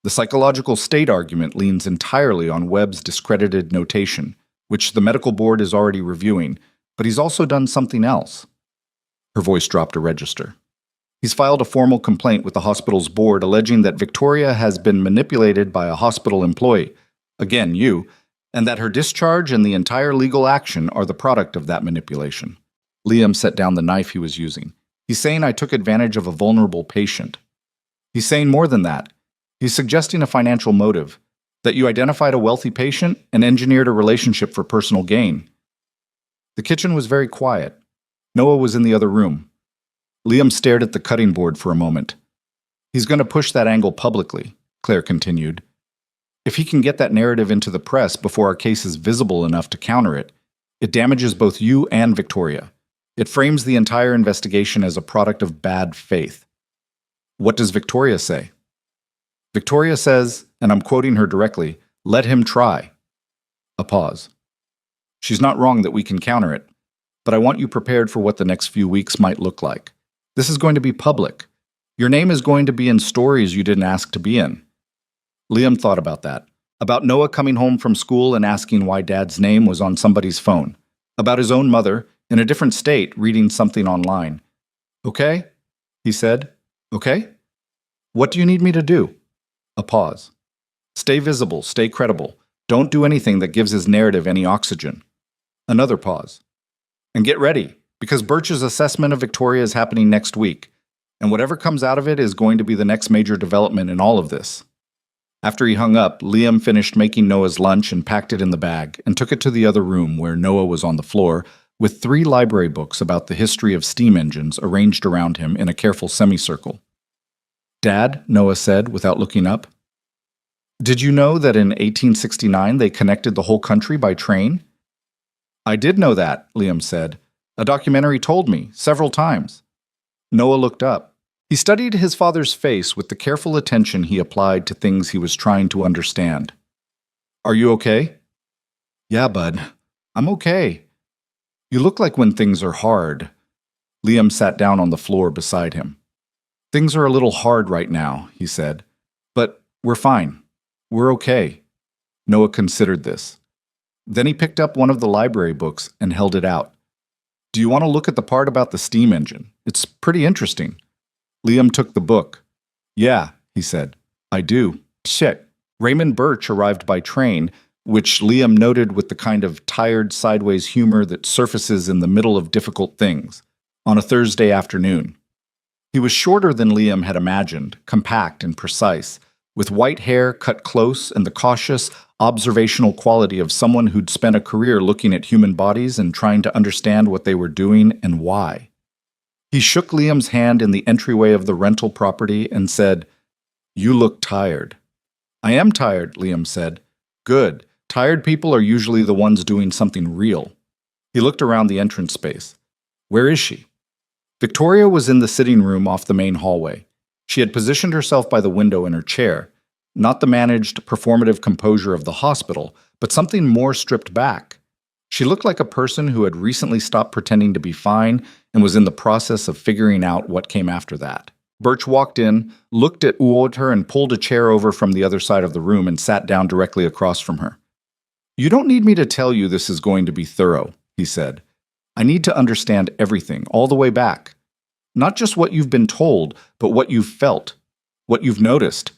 The psychological state argument leans entirely on Webb's discredited notation, which the medical board is already reviewing, but he's also done something else. Her voice dropped a register. He's filed a formal complaint with the hospital's board alleging that Victoria has been manipulated by a hospital employee, again you, and that her discharge and the entire legal action are the product of that manipulation. Liam set down the knife he was using. He's saying I took advantage of a vulnerable patient. He's saying more than that. He's suggesting a financial motive, that you identified a wealthy patient and engineered a relationship for personal gain. The kitchen was very quiet. Noah was in the other room. Liam stared at the cutting board for a moment. He's going to push that angle publicly, Claire continued. If he can get that narrative into the press before our case is visible enough to counter it, it damages both you and Victoria. It frames the entire investigation as a product of bad faith. What does Victoria say? Victoria says, and I'm quoting her directly, "Let him try." A pause. She's not wrong that we can counter it, but I want you prepared for what the next few weeks might look like. This is going to be public. Your name is going to be in stories you didn't ask to be in. Liam thought about that. About Noah coming home from school and asking why Dad's name was on somebody's phone. About his own mother, in a different state, reading something online. Okay? He said. Okay? What do you need me to do? A pause. Stay visible, stay credible. Don't do anything that gives his narrative any oxygen. Another pause. And get ready, because Birch's assessment of Victoria is happening next week, and whatever comes out of it is going to be the next major development in all of this. After he hung up, Liam finished making Noah's lunch and packed it in the bag and took it to the other room where Noah was on the floor with 3 library books about the history of steam engines arranged around him in a careful semicircle. Dad, Noah said without looking up. Did you know that in 1869 they connected the whole country by train? I did know that, Liam said. A documentary told me, several times. Noah looked up. He studied his father's face with the careful attention he applied to things he was trying to understand. Are you okay? Yeah, bud. I'm okay. You look like when things are hard. Liam sat down on the floor beside him. Things are a little hard right now, he said. But we're fine. We're okay. Noah considered this. Then he picked up one of the library books and held it out. Do you want to look at the part about the steam engine? It's pretty interesting. Liam took the book. Yeah, he said. I do. Shit. Raymond Birch arrived by train, which Liam noted with the kind of tired sideways humor that surfaces in the middle of difficult things, on a Thursday afternoon. He was shorter than Liam had imagined, compact and precise, with white hair cut close and the cautious, observational quality of someone who'd spent a career looking at human bodies and trying to understand what they were doing and why. He shook Liam's hand in the entryway of the rental property and said, You look tired. I am tired, Liam said. Good. Tired people are usually the ones doing something real. He looked around the entrance space. Where is she? Victoria was in the sitting room off the main hallway. She had positioned herself by the window in her chair, not the managed, performative composure of the hospital, but something more stripped back. She looked like a person who had recently stopped pretending to be fine and was in the process of figuring out what came after that. Birch walked in, looked at Uoter, and pulled a chair over from the other side of the room and sat down directly across from her. "You don't need me to tell you this is going to be thorough," he said. "I need to understand everything, all the way back. Not just what you've been told, but what you've felt, what you've noticed.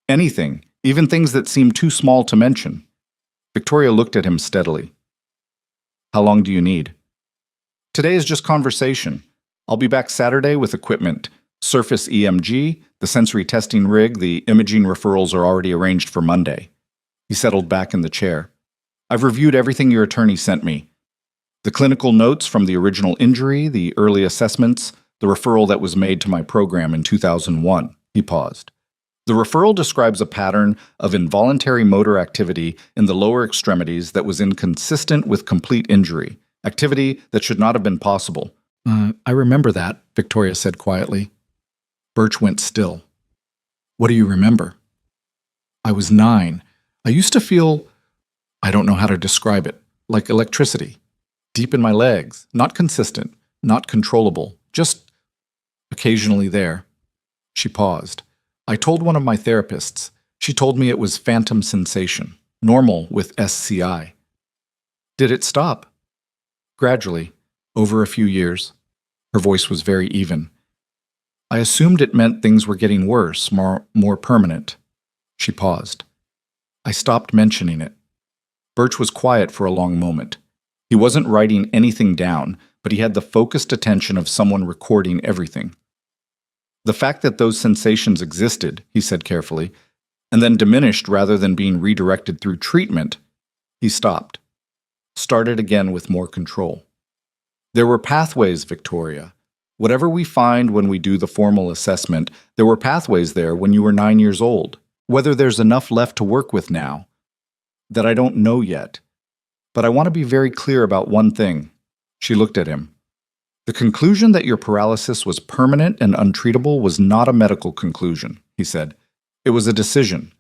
Anything, even things that seem too small to mention." Victoria looked at him steadily. "How long do you need?" "Today is just conversation. I'll be back Saturday with equipment. Surface EMG, the sensory testing rig, the imaging referrals are already arranged for Monday." He settled back in the chair. "I've reviewed everything your attorney sent me. The clinical notes from the original injury, the early assessments, the referral that was made to my program in 2001. He paused. "The referral describes a pattern of involuntary motor activity in the lower extremities that was inconsistent with complete injury, activity that should not have been possible." I remember that," Victoria said quietly. Birch went still. "What do you remember?" "I was 9. I used to feel, I don't know how to describe it, like electricity. Deep in my legs, not consistent, not controllable, just occasionally there." She paused. "I told one of my therapists. She told me it was phantom sensation, normal with SCI." "Did it stop?" "Gradually, over a few years." Her voice was very even. "I assumed it meant things were getting worse, more permanent." She paused. "I stopped mentioning it." Birch was quiet for a long moment. He wasn't writing anything down, but he had the focused attention of someone recording everything. "The fact that those sensations existed," he said carefully, "and then diminished rather than being redirected through treatment." He stopped. Started again with more control. "There were pathways, Victoria. Whatever we find when we do the formal assessment, there were pathways there when you were 9 years old. Whether there's enough left to work with now, that I don't know yet. But I want to be very clear about one thing." She looked at him. "The conclusion that your paralysis was permanent and untreatable was not a medical conclusion," he said. "It was a decision,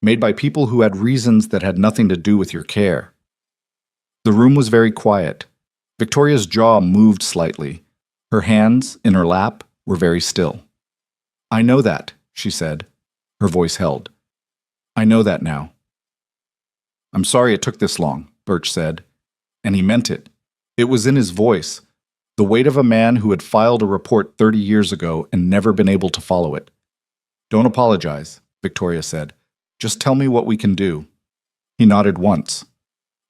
made by people who had reasons that had nothing to do with your care." The room was very quiet. Victoria's jaw moved slightly. Her hands, in her lap, were very still. "I know that," she said. Her voice held. "I know that now." "I'm sorry it took this long," Birch said. And he meant it. It was in his voice, the weight of a man who had filed a report 30 years ago and never been able to follow it. "Don't apologize," Victoria said. "Just tell me what we can do." He nodded once.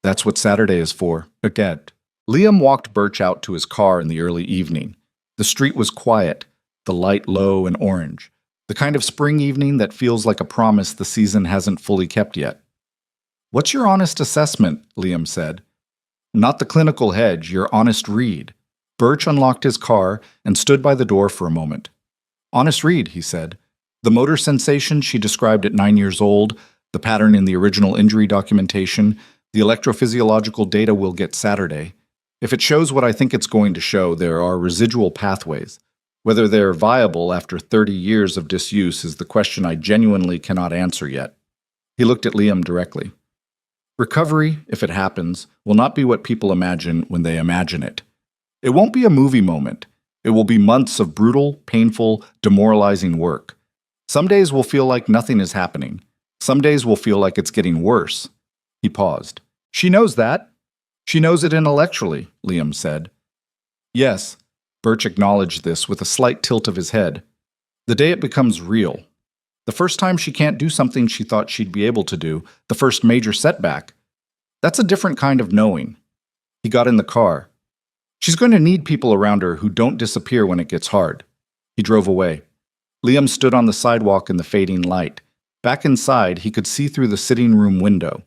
"That's what Saturday is for, again." Liam walked Birch out to his car in the early evening. The street was quiet, the light low and orange, the kind of spring evening that feels like a promise the season hasn't fully kept yet. "What's your honest assessment?" Liam said. "Not the clinical hedge, your honest read." Birch unlocked his car and stood by the door for a moment. "Honest read," he said. "The motor sensation she described at 9 years old, the pattern in the original injury documentation, the electrophysiological data we'll get Saturday. If it shows what I think it's going to show, there are residual pathways. Whether they're viable after 30 years of disuse is the question I genuinely cannot answer yet." He looked at Liam directly. "Recovery, if it happens, will not be what people imagine when they imagine it. It won't be a movie moment. It will be months of brutal, painful, demoralizing work. Some days will feel like nothing is happening. Some days will feel like it's getting worse." He paused. "She knows that. She knows it intellectually," Liam said. "Yes." Birch acknowledged this with a slight tilt of his head. "The day it becomes real. The first time she can't do something she thought she'd be able to do, the first major setback. That's a different kind of knowing." He got in the car. "She's going to need people around her who don't disappear when it gets hard." He drove away. Liam stood on the sidewalk in the fading light. Back inside, he could see through the sitting room window.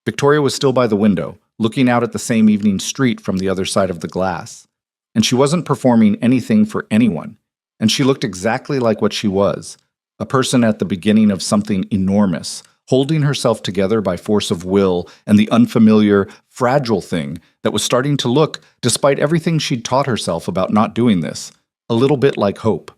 Victoria was still by the window, looking out at the same evening street from the other side of the glass. And she wasn't performing anything for anyone. And she looked exactly like what she was, a person at the beginning of something enormous, holding herself together by force of will and the unfamiliar, fragile thing that was starting to look, despite everything she'd taught herself about not doing this, a little bit like hope.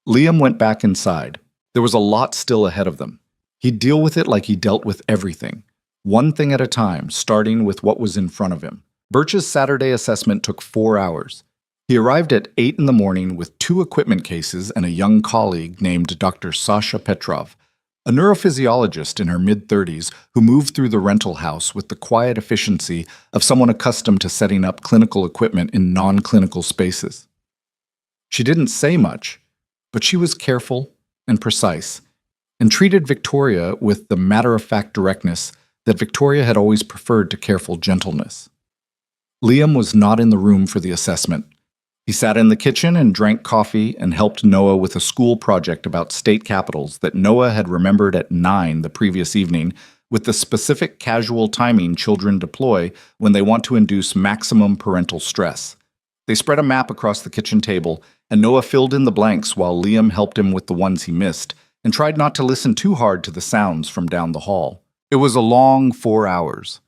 Liam went back inside. There was a lot still ahead of them. He'd deal with it like he dealt with everything. one thing at a time, starting with what was in front of him. Birch's Saturday assessment took 4 hours. He arrived at 8 in the morning with 2 equipment cases and a young colleague named Dr. Sasha Petrov, a neurophysiologist in her mid-30s who moved through the rental house with the quiet efficiency of someone accustomed to setting up clinical equipment in non-clinical spaces. She didn't say much, but she was careful and precise, and treated Victoria with the matter-of-fact directness that Victoria had always preferred to careful gentleness. Liam was not in the room for the assessment. He sat in the kitchen and drank coffee and helped Noah with a school project about state capitals that Noah had remembered at 9 the previous evening, with the specific casual timing children deploy when they want to induce maximum parental stress. They spread a map across the kitchen table, and Noah filled in the blanks while Liam helped him with the ones he missed, and tried not to listen too hard to the sounds from down the hall. It was a long 4 hours.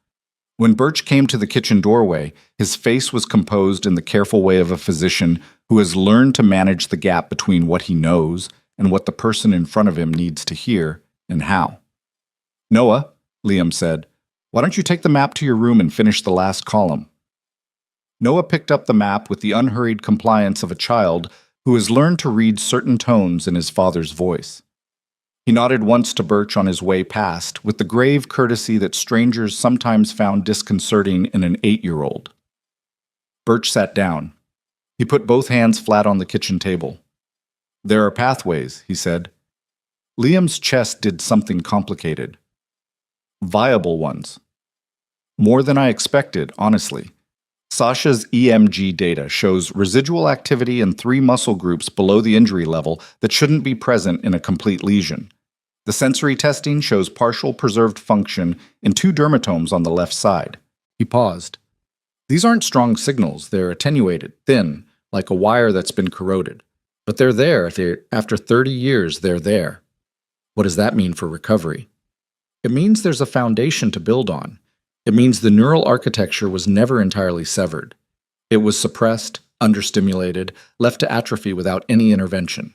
When Birch came to the kitchen doorway, his face was composed in the careful way of a physician who has learned to manage the gap between what he knows and what the person in front of him needs to hear and how. "Noah," Liam said, "why don't you take the map to your room and finish the last column?" Noah picked up the map with the unhurried compliance of a child who has learned to read certain tones in his father's voice. He nodded once to Birch on his way past, with the grave courtesy that strangers sometimes found disconcerting in an 8-year-old. Birch sat down. He put both hands flat on the kitchen table. "There are pathways," he said. Liam's chest did something complicated. "Viable ones." More than I expected, honestly. Sasha's EMG data shows residual activity in 3 muscle groups below the injury level that shouldn't be present in a complete lesion. The sensory testing shows partial preserved function in 2 dermatomes on the left side. He paused. "These aren't strong signals. They're attenuated, thin, like a wire that's been corroded. But they're there. After 30 years, they're there." What does that mean for recovery? It means there's a foundation to build on. It means the neural architecture was never entirely severed. It was suppressed, understimulated, left to atrophy without any intervention.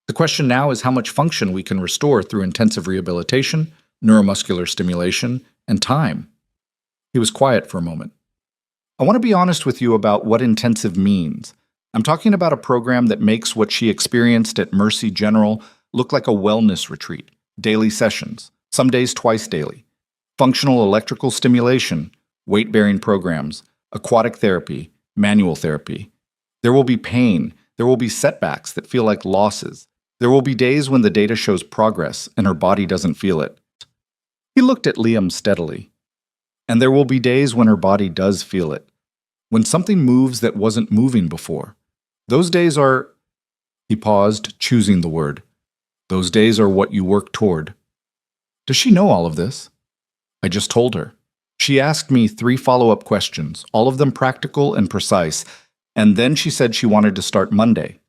The question now is how much function we can restore through intensive rehabilitation, neuromuscular stimulation, and time. He was quiet for a moment. "I want to be honest with you about what intensive means. I'm talking about a program that makes what she experienced at Mercy General look like a wellness retreat, daily sessions, some days twice daily, functional electrical stimulation, weight-bearing programs, aquatic therapy, manual therapy. There will be pain. There will be setbacks that feel like losses. There will be days when the data shows progress and her body doesn't feel it." He looked at Liam steadily. "And there will be days when her body does feel it. When something moves that wasn't moving before. Those days are..." He paused, choosing the word. "Those days are what you work toward." Does she know all of this? I just told her. She asked me 3 follow-up questions, all of them practical and precise, and then she said she wanted to start Monday.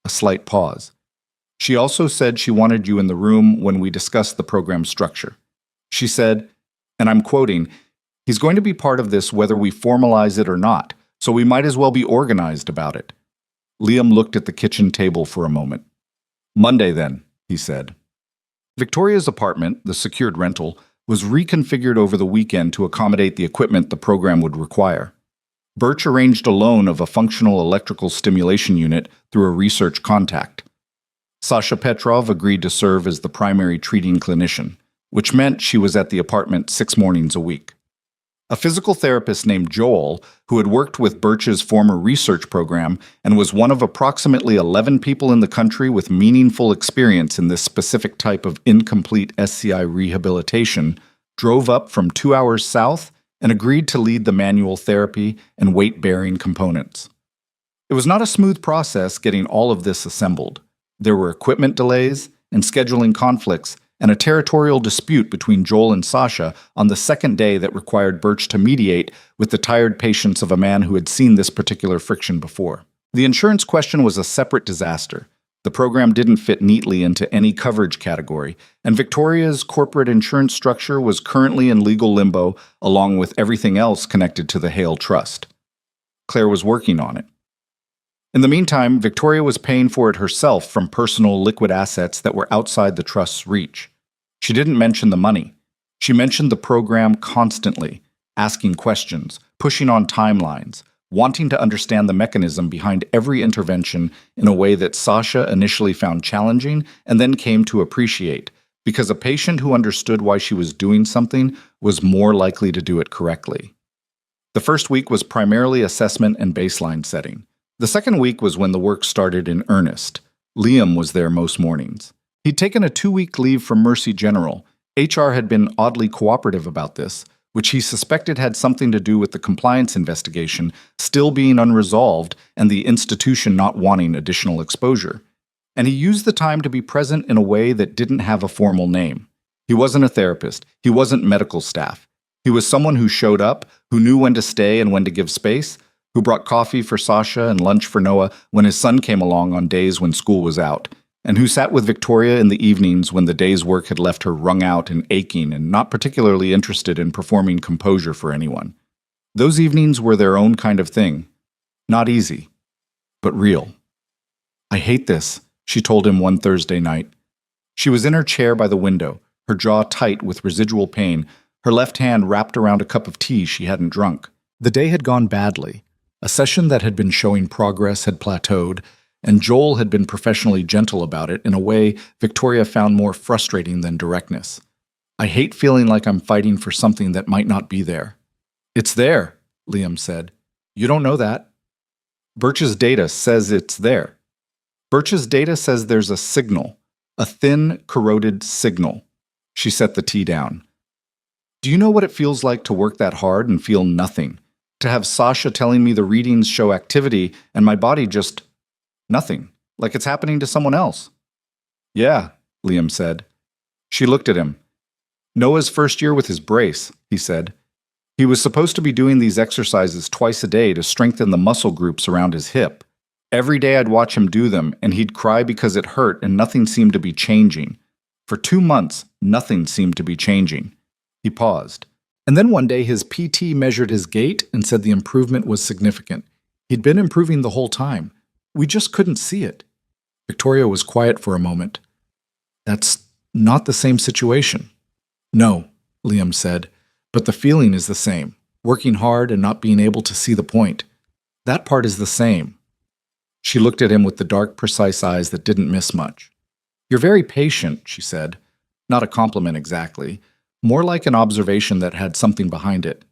A slight pause. She also said she wanted you in the room when we discussed the program structure. She said, and I'm quoting, "He's going to be part of this whether we formalize it or not, so we might as well be organized about it." Liam looked at the kitchen table for a moment. "Monday then," he said. Victoria's apartment, the secured rental, was reconfigured over the weekend to accommodate the equipment the program would require. Birch arranged a loan of a functional electrical stimulation unit through a research contact. Sasha Petrov agreed to serve as the primary treating clinician, which meant she was at the apartment 6 mornings a week. A physical therapist named Joel, who had worked with Birch's former research program and was one of approximately 11 people in the country with meaningful experience in this specific type of incomplete SCI rehabilitation, drove up from 2 hours south and agreed to lead the manual therapy and weight-bearing components. It was not a smooth process getting all of this assembled. There were equipment delays and scheduling conflicts and a territorial dispute between Joel and Sasha on the second day that required Birch to mediate with the tired patience of a man who had seen this particular friction before. The insurance question was a separate disaster. The program didn't fit neatly into any coverage category, and Victoria's corporate insurance structure was currently in legal limbo along with everything else connected to the Hale Trust. Claire was working on it. In the meantime, Victoria was paying for it herself from personal liquid assets that were outside the trust's reach. She didn't mention the money. She mentioned the program constantly, asking questions, pushing on timelines, wanting to understand the mechanism behind every intervention in a way that Sasha initially found challenging and then came to appreciate, because a patient who understood why she was doing something was more likely to do it correctly. The first week was primarily assessment and baseline setting. The second week was when the work started in earnest. Liam was there most mornings. He'd taken a 2-week leave from Mercy General. HR had been oddly cooperative about this, which he suspected had something to do with the compliance investigation still being unresolved and the institution not wanting additional exposure. And he used the time to be present in a way that didn't have a formal name. He wasn't a therapist. He wasn't medical staff. He was someone who showed up, who knew when to stay and when to give space, who brought coffee for Sasha and lunch for Noah when his son came along on days when school was out, and who sat with Victoria in the evenings when the day's work had left her wrung out and aching and not particularly interested in performing composure for anyone. Those evenings were their own kind of thing. Not easy, but real. "I hate this," she told him one Thursday night. She was in her chair by the window, her jaw tight with residual pain, her left hand wrapped around a cup of tea she hadn't drunk. The day had gone badly. A session that had been showing progress had plateaued, and Joel had been professionally gentle about it in a way Victoria found more frustrating than directness. "I hate feeling like I'm fighting for something that might not be there." "It's there," Liam said. "You don't know that." "Birch's data says it's there." "Birch's data says there's a signal, a thin, corroded signal." She set the tea down. "Do you know what it feels like to work that hard and feel nothing? To have Sasha telling me the readings show activity and my body just nothing, like it's happening to someone else." "Yeah," Liam said. She looked at him. "Noah's first year with his brace," he said. "He was supposed to be doing these exercises twice a day to strengthen the muscle groups around his hip. Every day I'd watch him do them, and he'd cry because it hurt and nothing seemed to be changing. For 2 months, nothing seemed to be changing." He paused. And then one day his PT measured his gait and said the improvement was significant. He'd been improving the whole time. We just couldn't see it. Victoria was quiet for a moment. "That's not the same situation." "No," Liam said, "but the feeling is the same. Working hard and not being able to see the point. That part is the same." She looked at him with the dark, precise eyes that didn't miss much. "You're very patient," she said. Not a compliment exactly. More like an observation that had something behind it.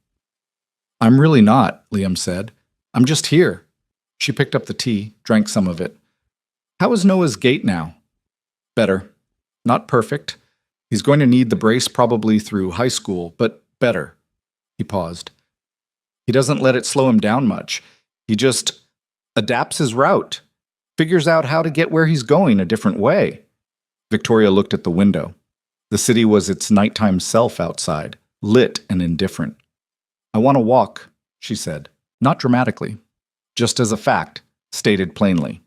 "I'm really not," Liam said. "I'm just here." She picked up the tea, drank some of it. "How is Noah's gait now?" "Better. Not perfect. He's going to need the brace probably through high school, but better." He paused. "He doesn't let it slow him down much. He just adapts his route, figures out how to get where he's going a different way." Victoria looked at the window. The city was its nighttime self outside, lit and indifferent. "I want to walk," she said, not dramatically, just as a fact, stated plainly.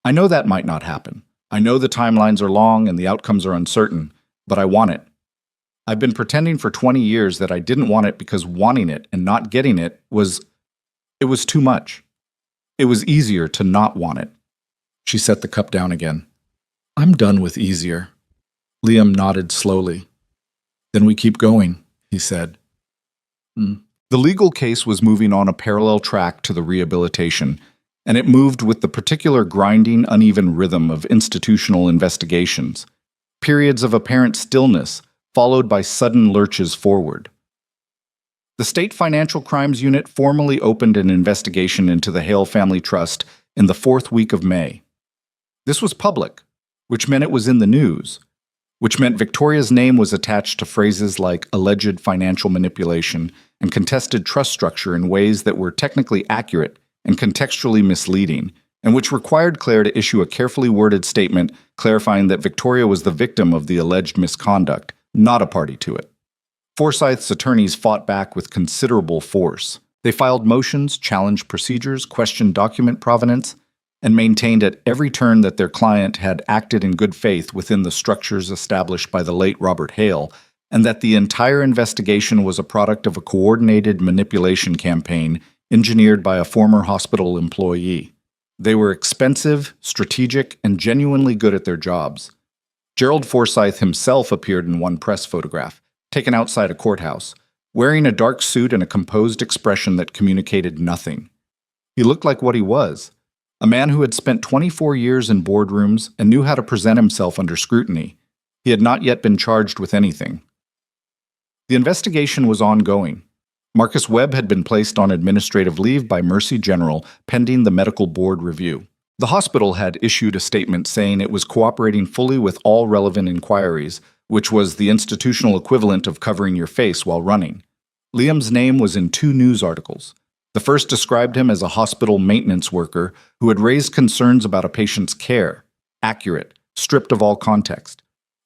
"I know that might not happen. I know the timelines are long and the outcomes are uncertain, but I want it. I've been pretending for 20 years that I didn't want it because wanting it and not getting it was too much. It was easier to not want it." She set the cup down again. "I'm done with easier." Liam nodded slowly. "Then we keep going," he said. The legal case was moving on a parallel track to the rehabilitation, and it moved with the particular grinding, uneven rhythm of institutional investigations, periods of apparent stillness followed by sudden lurches forward. The State Financial Crimes Unit formally opened an investigation into the Hale Family Trust in the 4th week of May. This was public, which meant it was in the news, which meant Victoria's name was attached to phrases like alleged financial manipulation and contested trust structure in ways that were technically accurate and contextually misleading, and which required Claire to issue a carefully worded statement clarifying that Victoria was the victim of the alleged misconduct, not a party to it. Forsyth's attorneys fought back with considerable force. They filed motions, challenged procedures, questioned document provenance, and maintained at every turn that their client had acted in good faith within the structures established by the late Robert Hale, and that the entire investigation was a product of a coordinated manipulation campaign engineered by a former hospital employee. They were expensive, strategic, and genuinely good at their jobs. Gerald Forsyth himself appeared in one press photograph, taken outside a courthouse, wearing a dark suit and a composed expression that communicated nothing. He looked like what he was, a man who had spent 24 years in boardrooms and knew how to present himself under scrutiny. He had not yet been charged with anything. The investigation was ongoing. Marcus Webb had been placed on administrative leave by Mercy General pending the medical board review. The hospital had issued a statement saying it was cooperating fully with all relevant inquiries, which was the institutional equivalent of covering your face while running. Liam's name was in 2 news articles. The first described him as a hospital maintenance worker who had raised concerns about a patient's care, accurate, stripped of all context.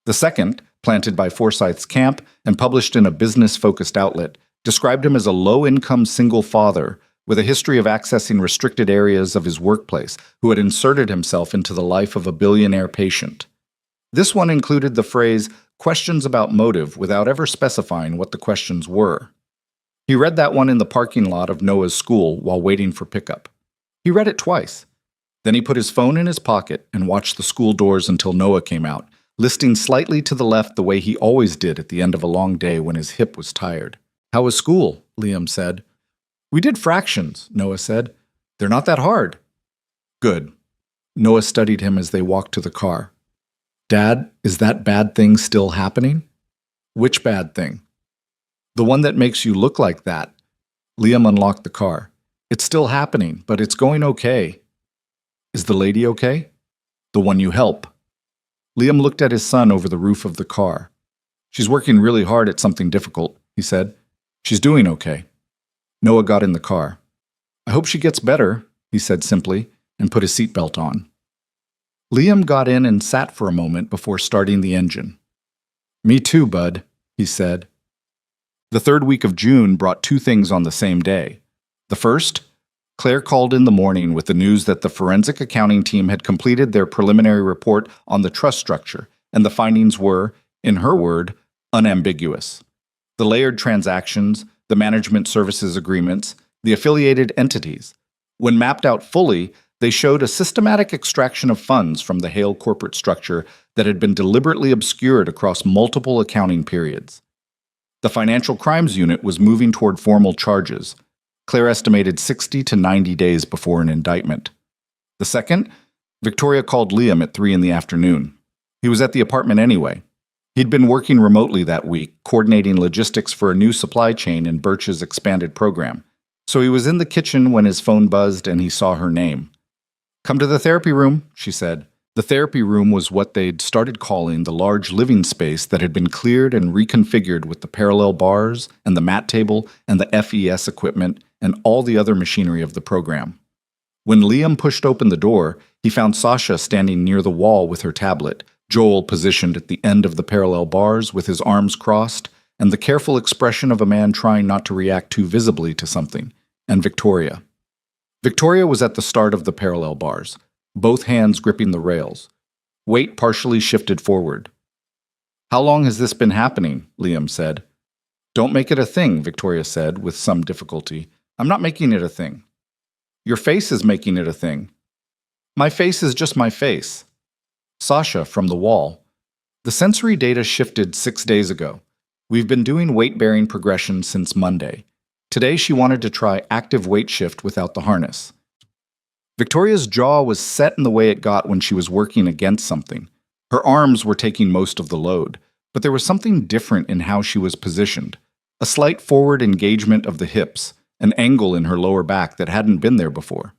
The second, planted by Forsyth's camp and published in a business-focused outlet, described him as a low-income single father with a history of accessing restricted areas of his workplace who had inserted himself into the life of a billionaire patient. This one included the phrase, questions about motive, without ever specifying what the questions were. He read that one in the parking lot of Noah's school while waiting for pickup. He read it twice. Then he put his phone in his pocket and watched the school doors until Noah came out, listing slightly to the left the way he always did at the end of a long day when his hip was tired. "How was school?" Liam said. "We did fractions," Noah said. "They're not that hard." "Good." Noah studied him as they walked to the car. "Dad, is that bad thing still happening?" "Which bad thing?" "The one that makes you look like that." Liam unlocked the car. "It's still happening, but it's going okay." "Is the lady okay?" "The one you help." Liam looked at his son over the roof of the car. "She's working really hard at something difficult," he said. "She's doing okay." Noah got in the car. "I hope she gets better," he said simply, and put his seatbelt on. Liam got in and sat for a moment before starting the engine. "Me too, bud," he said. The 3rd week of June brought 2 things on the same day. The first, Claire called in the morning with the news that the forensic accounting team had completed their preliminary report on the trust structure, and the findings were, in her word, unambiguous. The layered transactions, the management services agreements, the affiliated entities. When mapped out fully, they showed a systematic extraction of funds from the Hale corporate structure that had been deliberately obscured across multiple accounting periods. The Financial Crimes Unit was moving toward formal charges. Claire estimated 60 to 90 days before an indictment. The second, Victoria called Liam at 3 in the afternoon. He was at the apartment anyway. He'd been working remotely that week, coordinating logistics for a new supply chain in Birch's expanded program. So he was in the kitchen when his phone buzzed and he saw her name. "Come to the therapy room," she said. The therapy room was what they'd started calling the large living space that had been cleared and reconfigured with the parallel bars and the mat table and the FES equipment and all the other machinery of the program. When Liam pushed open the door, he found Sasha standing near the wall with her tablet, Joel positioned at the end of the parallel bars with his arms crossed, and the careful expression of a man trying not to react too visibly to something, and Victoria. Victoria was at the start of the parallel bars, both hands gripping the rails. Weight partially shifted forward. "How long has this been happening?" Liam said. "Don't make it a thing," Victoria said with some difficulty. "I'm not making it a thing." "Your face is making it a thing." "My face is just my face." Sasha from the wall. "The sensory data shifted 6 days ago. We've been doing weight-bearing progression since Monday. Today she wanted to try active weight shift without the harness." Victoria's jaw was set in the way it got when she was working against something. Her arms were taking most of the load, but there was something different in how she was positioned. A slight forward engagement of the hips, an angle in her lower back that hadn't been there before.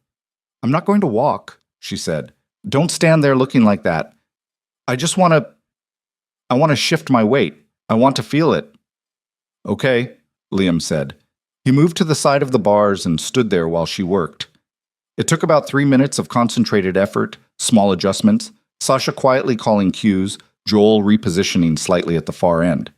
"I'm not going to walk," she said. "Don't stand there looking like that. I want to shift my weight. I want to feel it." "Okay," Liam said. He moved to the side of the bars and stood there while she worked. It took about 3 minutes of concentrated effort, small adjustments, Sasha quietly calling cues, Joel repositioning slightly at the far end.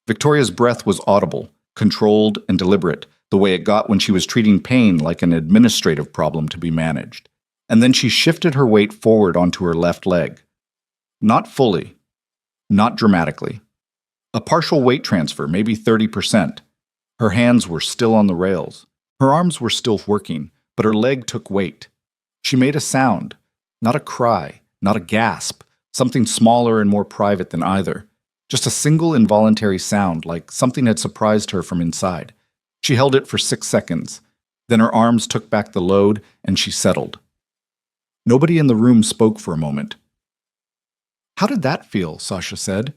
Victoria's breath was audible, controlled and deliberate, the way it got when she was treating pain like an administrative problem to be managed. And then she shifted her weight forward onto her left leg. Not fully. Not dramatically. A partial weight transfer, maybe 30%. Her hands were still on the rails. Her arms were still working, but her leg took weight. She made a sound, not a cry, not a gasp, something smaller and more private than either. Just a single involuntary sound, like something had surprised her from inside. She held it for 6 seconds. Then her arms took back the load, and she settled. Nobody in the room spoke for a moment. "How did that feel?" Sasha said.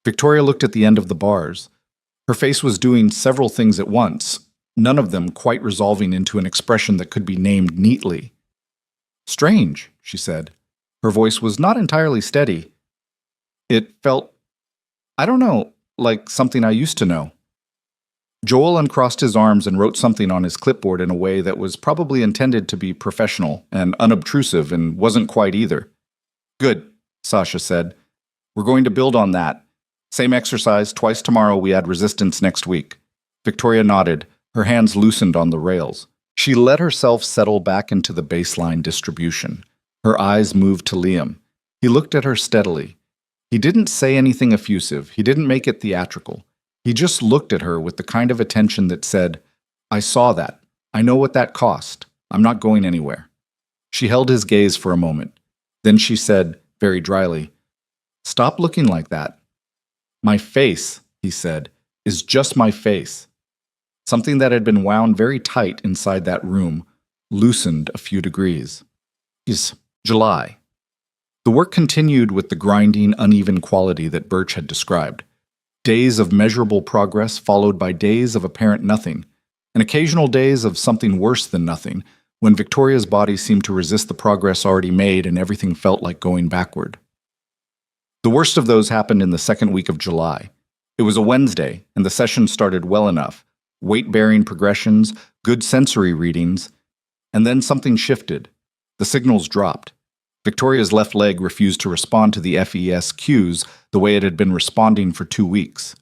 Victoria looked at the end of the bars. Her face was doing several things at once, none of them quite resolving into an expression that could be named neatly. "Strange," she said. Her voice was not entirely steady. "It felt, I don't know, like something I used to know." Joel uncrossed his arms and wrote something on his clipboard in a way that was probably intended to be professional and unobtrusive and wasn't quite either. "Good," Sasha said. "We're going to build on that. Same exercise, twice tomorrow. We add resistance next week." Victoria nodded. Her hands loosened on the rails. She let herself settle back into the baseline distribution. Her eyes moved to Liam. He looked at her steadily. He didn't say anything effusive. He didn't make it theatrical. He just looked at her with the kind of attention that said, "I saw that. I know what that cost. I'm not going anywhere." She held his gaze for a moment. Then she said, very dryly, "Stop looking like that." "My face," he said, "is just my face." Something that had been wound very tight inside that room loosened a few degrees. It's July. The work continued with the grinding, uneven quality that Birch had described. Days of measurable progress followed by days of apparent nothing, and occasional days of something worse than nothing, when Victoria's body seemed to resist the progress already made and everything felt like going backward. The worst of those happened in the second week of July. It was a Wednesday, and the session started well enough. Weight-bearing progressions, good sensory readings, and then something shifted. The signals dropped. Victoria's left leg refused to respond to the FES cues the way it had been responding for 2 weeks.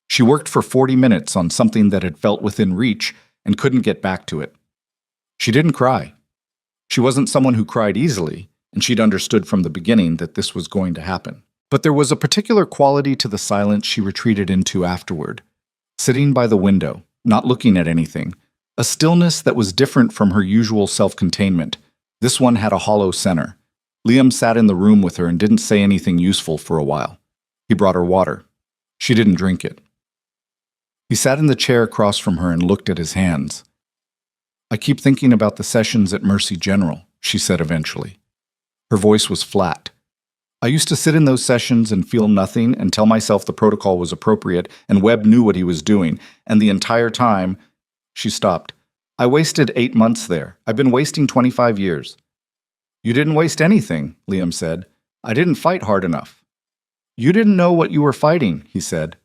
She worked for 40 minutes on something that had felt within reach and couldn't get back to it. She didn't cry. She wasn't someone who cried easily, and she'd understood from the beginning that this was going to happen. But there was a particular quality to the silence she retreated into afterward. Sitting by the window, not looking at anything, a stillness that was different from her usual self-containment. This one had a hollow center. Liam sat in the room with her and didn't say anything useful for a while. He brought her water. She didn't drink it. He sat in the chair across from her and looked at his hands. "I keep thinking about the sessions at Mercy General," she said eventually. Her voice was flat. "I used to sit in those sessions and feel nothing and tell myself the protocol was appropriate and Webb knew what he was doing, and the entire time—" She stopped. "I wasted 8 months there. I've been wasting 25 years. "You didn't waste anything," Liam said. "I didn't fight hard enough." "You didn't know what you were fighting," he said.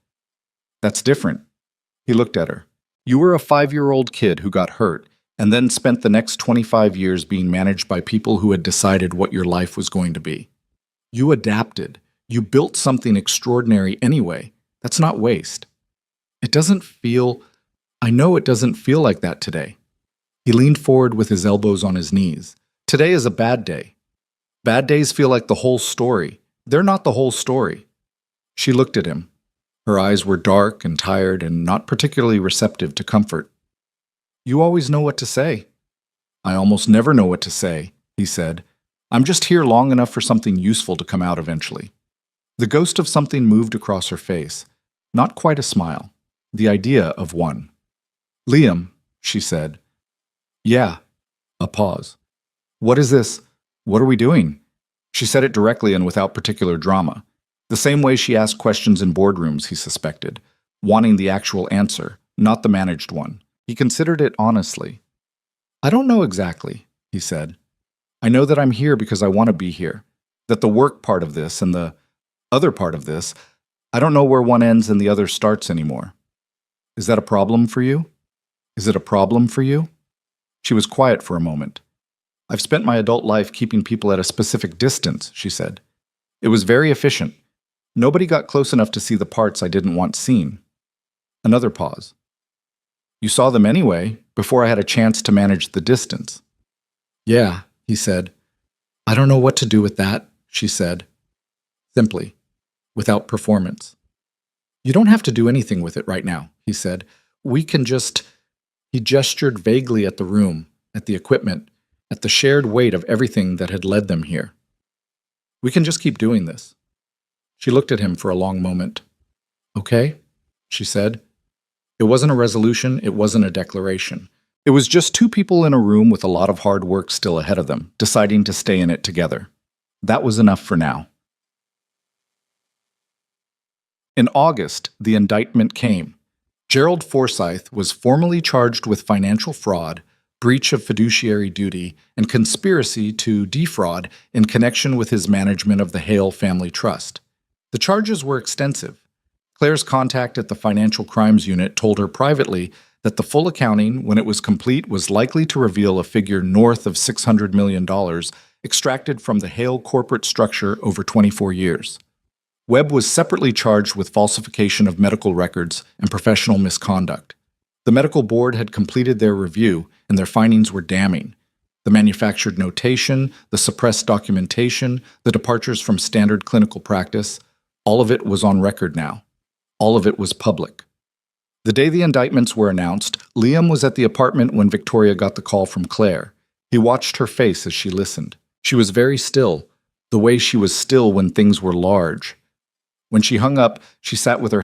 "That's different." He looked at her. "You were a 5-year-old kid who got hurt and then spent the next 25 years being managed by people who had decided what your life was going to be. You adapted. You built something extraordinary anyway. That's not waste. It doesn't feel... I know it doesn't feel like that today." He leaned forward with his elbows on his knees. "Today is a bad day. Bad days feel like the whole story. They're not the whole story." She looked at him. Her eyes were dark and tired and not particularly receptive to comfort. "You always know what to say." "I almost never know what to say," he said. "I'm just here long enough for something useful to come out eventually." The ghost of something moved across her face. Not quite a smile. The idea of one. "Liam," she said. "Yeah." A pause. "What is this? What are we doing?" She said it directly and without particular drama. The same way she asked questions in boardrooms, he suspected, wanting the actual answer, not the managed one. He considered it honestly. "I don't know exactly," he said. "I know that I'm here because I want to be here. That the work part of this and the other part of this, I don't know where one ends and the other starts anymore." "Is that a problem for you? Is it a problem for you?" She was quiet for a moment. "I've spent my adult life keeping people at a specific distance," she said. "It was very efficient. Nobody got close enough to see the parts I didn't want seen." Another pause. "You saw them anyway, before I had a chance to manage the distance." "Yeah," he said. "I don't know what to do with that," she said. Simply, without performance. "You don't have to do anything with it right now," he said. "We can just..." He gestured vaguely at the room, at the equipment, at the shared weight of everything that had led them here. "We can just keep doing this." She looked at him for a long moment. "Okay," she said. It wasn't a resolution, it wasn't a declaration. It was just two people in a room with a lot of hard work still ahead of them, deciding to stay in it together. That was enough for now. In August, the indictment came. Gerald Forsyth was formally charged with financial fraud, breach of fiduciary duty, and conspiracy to defraud in connection with his management of the Hale Family Trust. The charges were extensive. Claire's contact at the Financial Crimes Unit told her privately that the full accounting, when it was complete, was likely to reveal a figure north of $600 million extracted from the Hale corporate structure over 24 years. Webb was separately charged with falsification of medical records and professional misconduct. The medical board had completed their review, and their findings were damning. The manufactured notation, the suppressed documentation, the departures from standard clinical practice, all of it was on record now. All of it was public. The day the indictments were announced, Liam was at the apartment when Victoria got the call from Claire. He watched her face as she listened. She was very still, the way she was still when things were large. When she hung up, she sat with her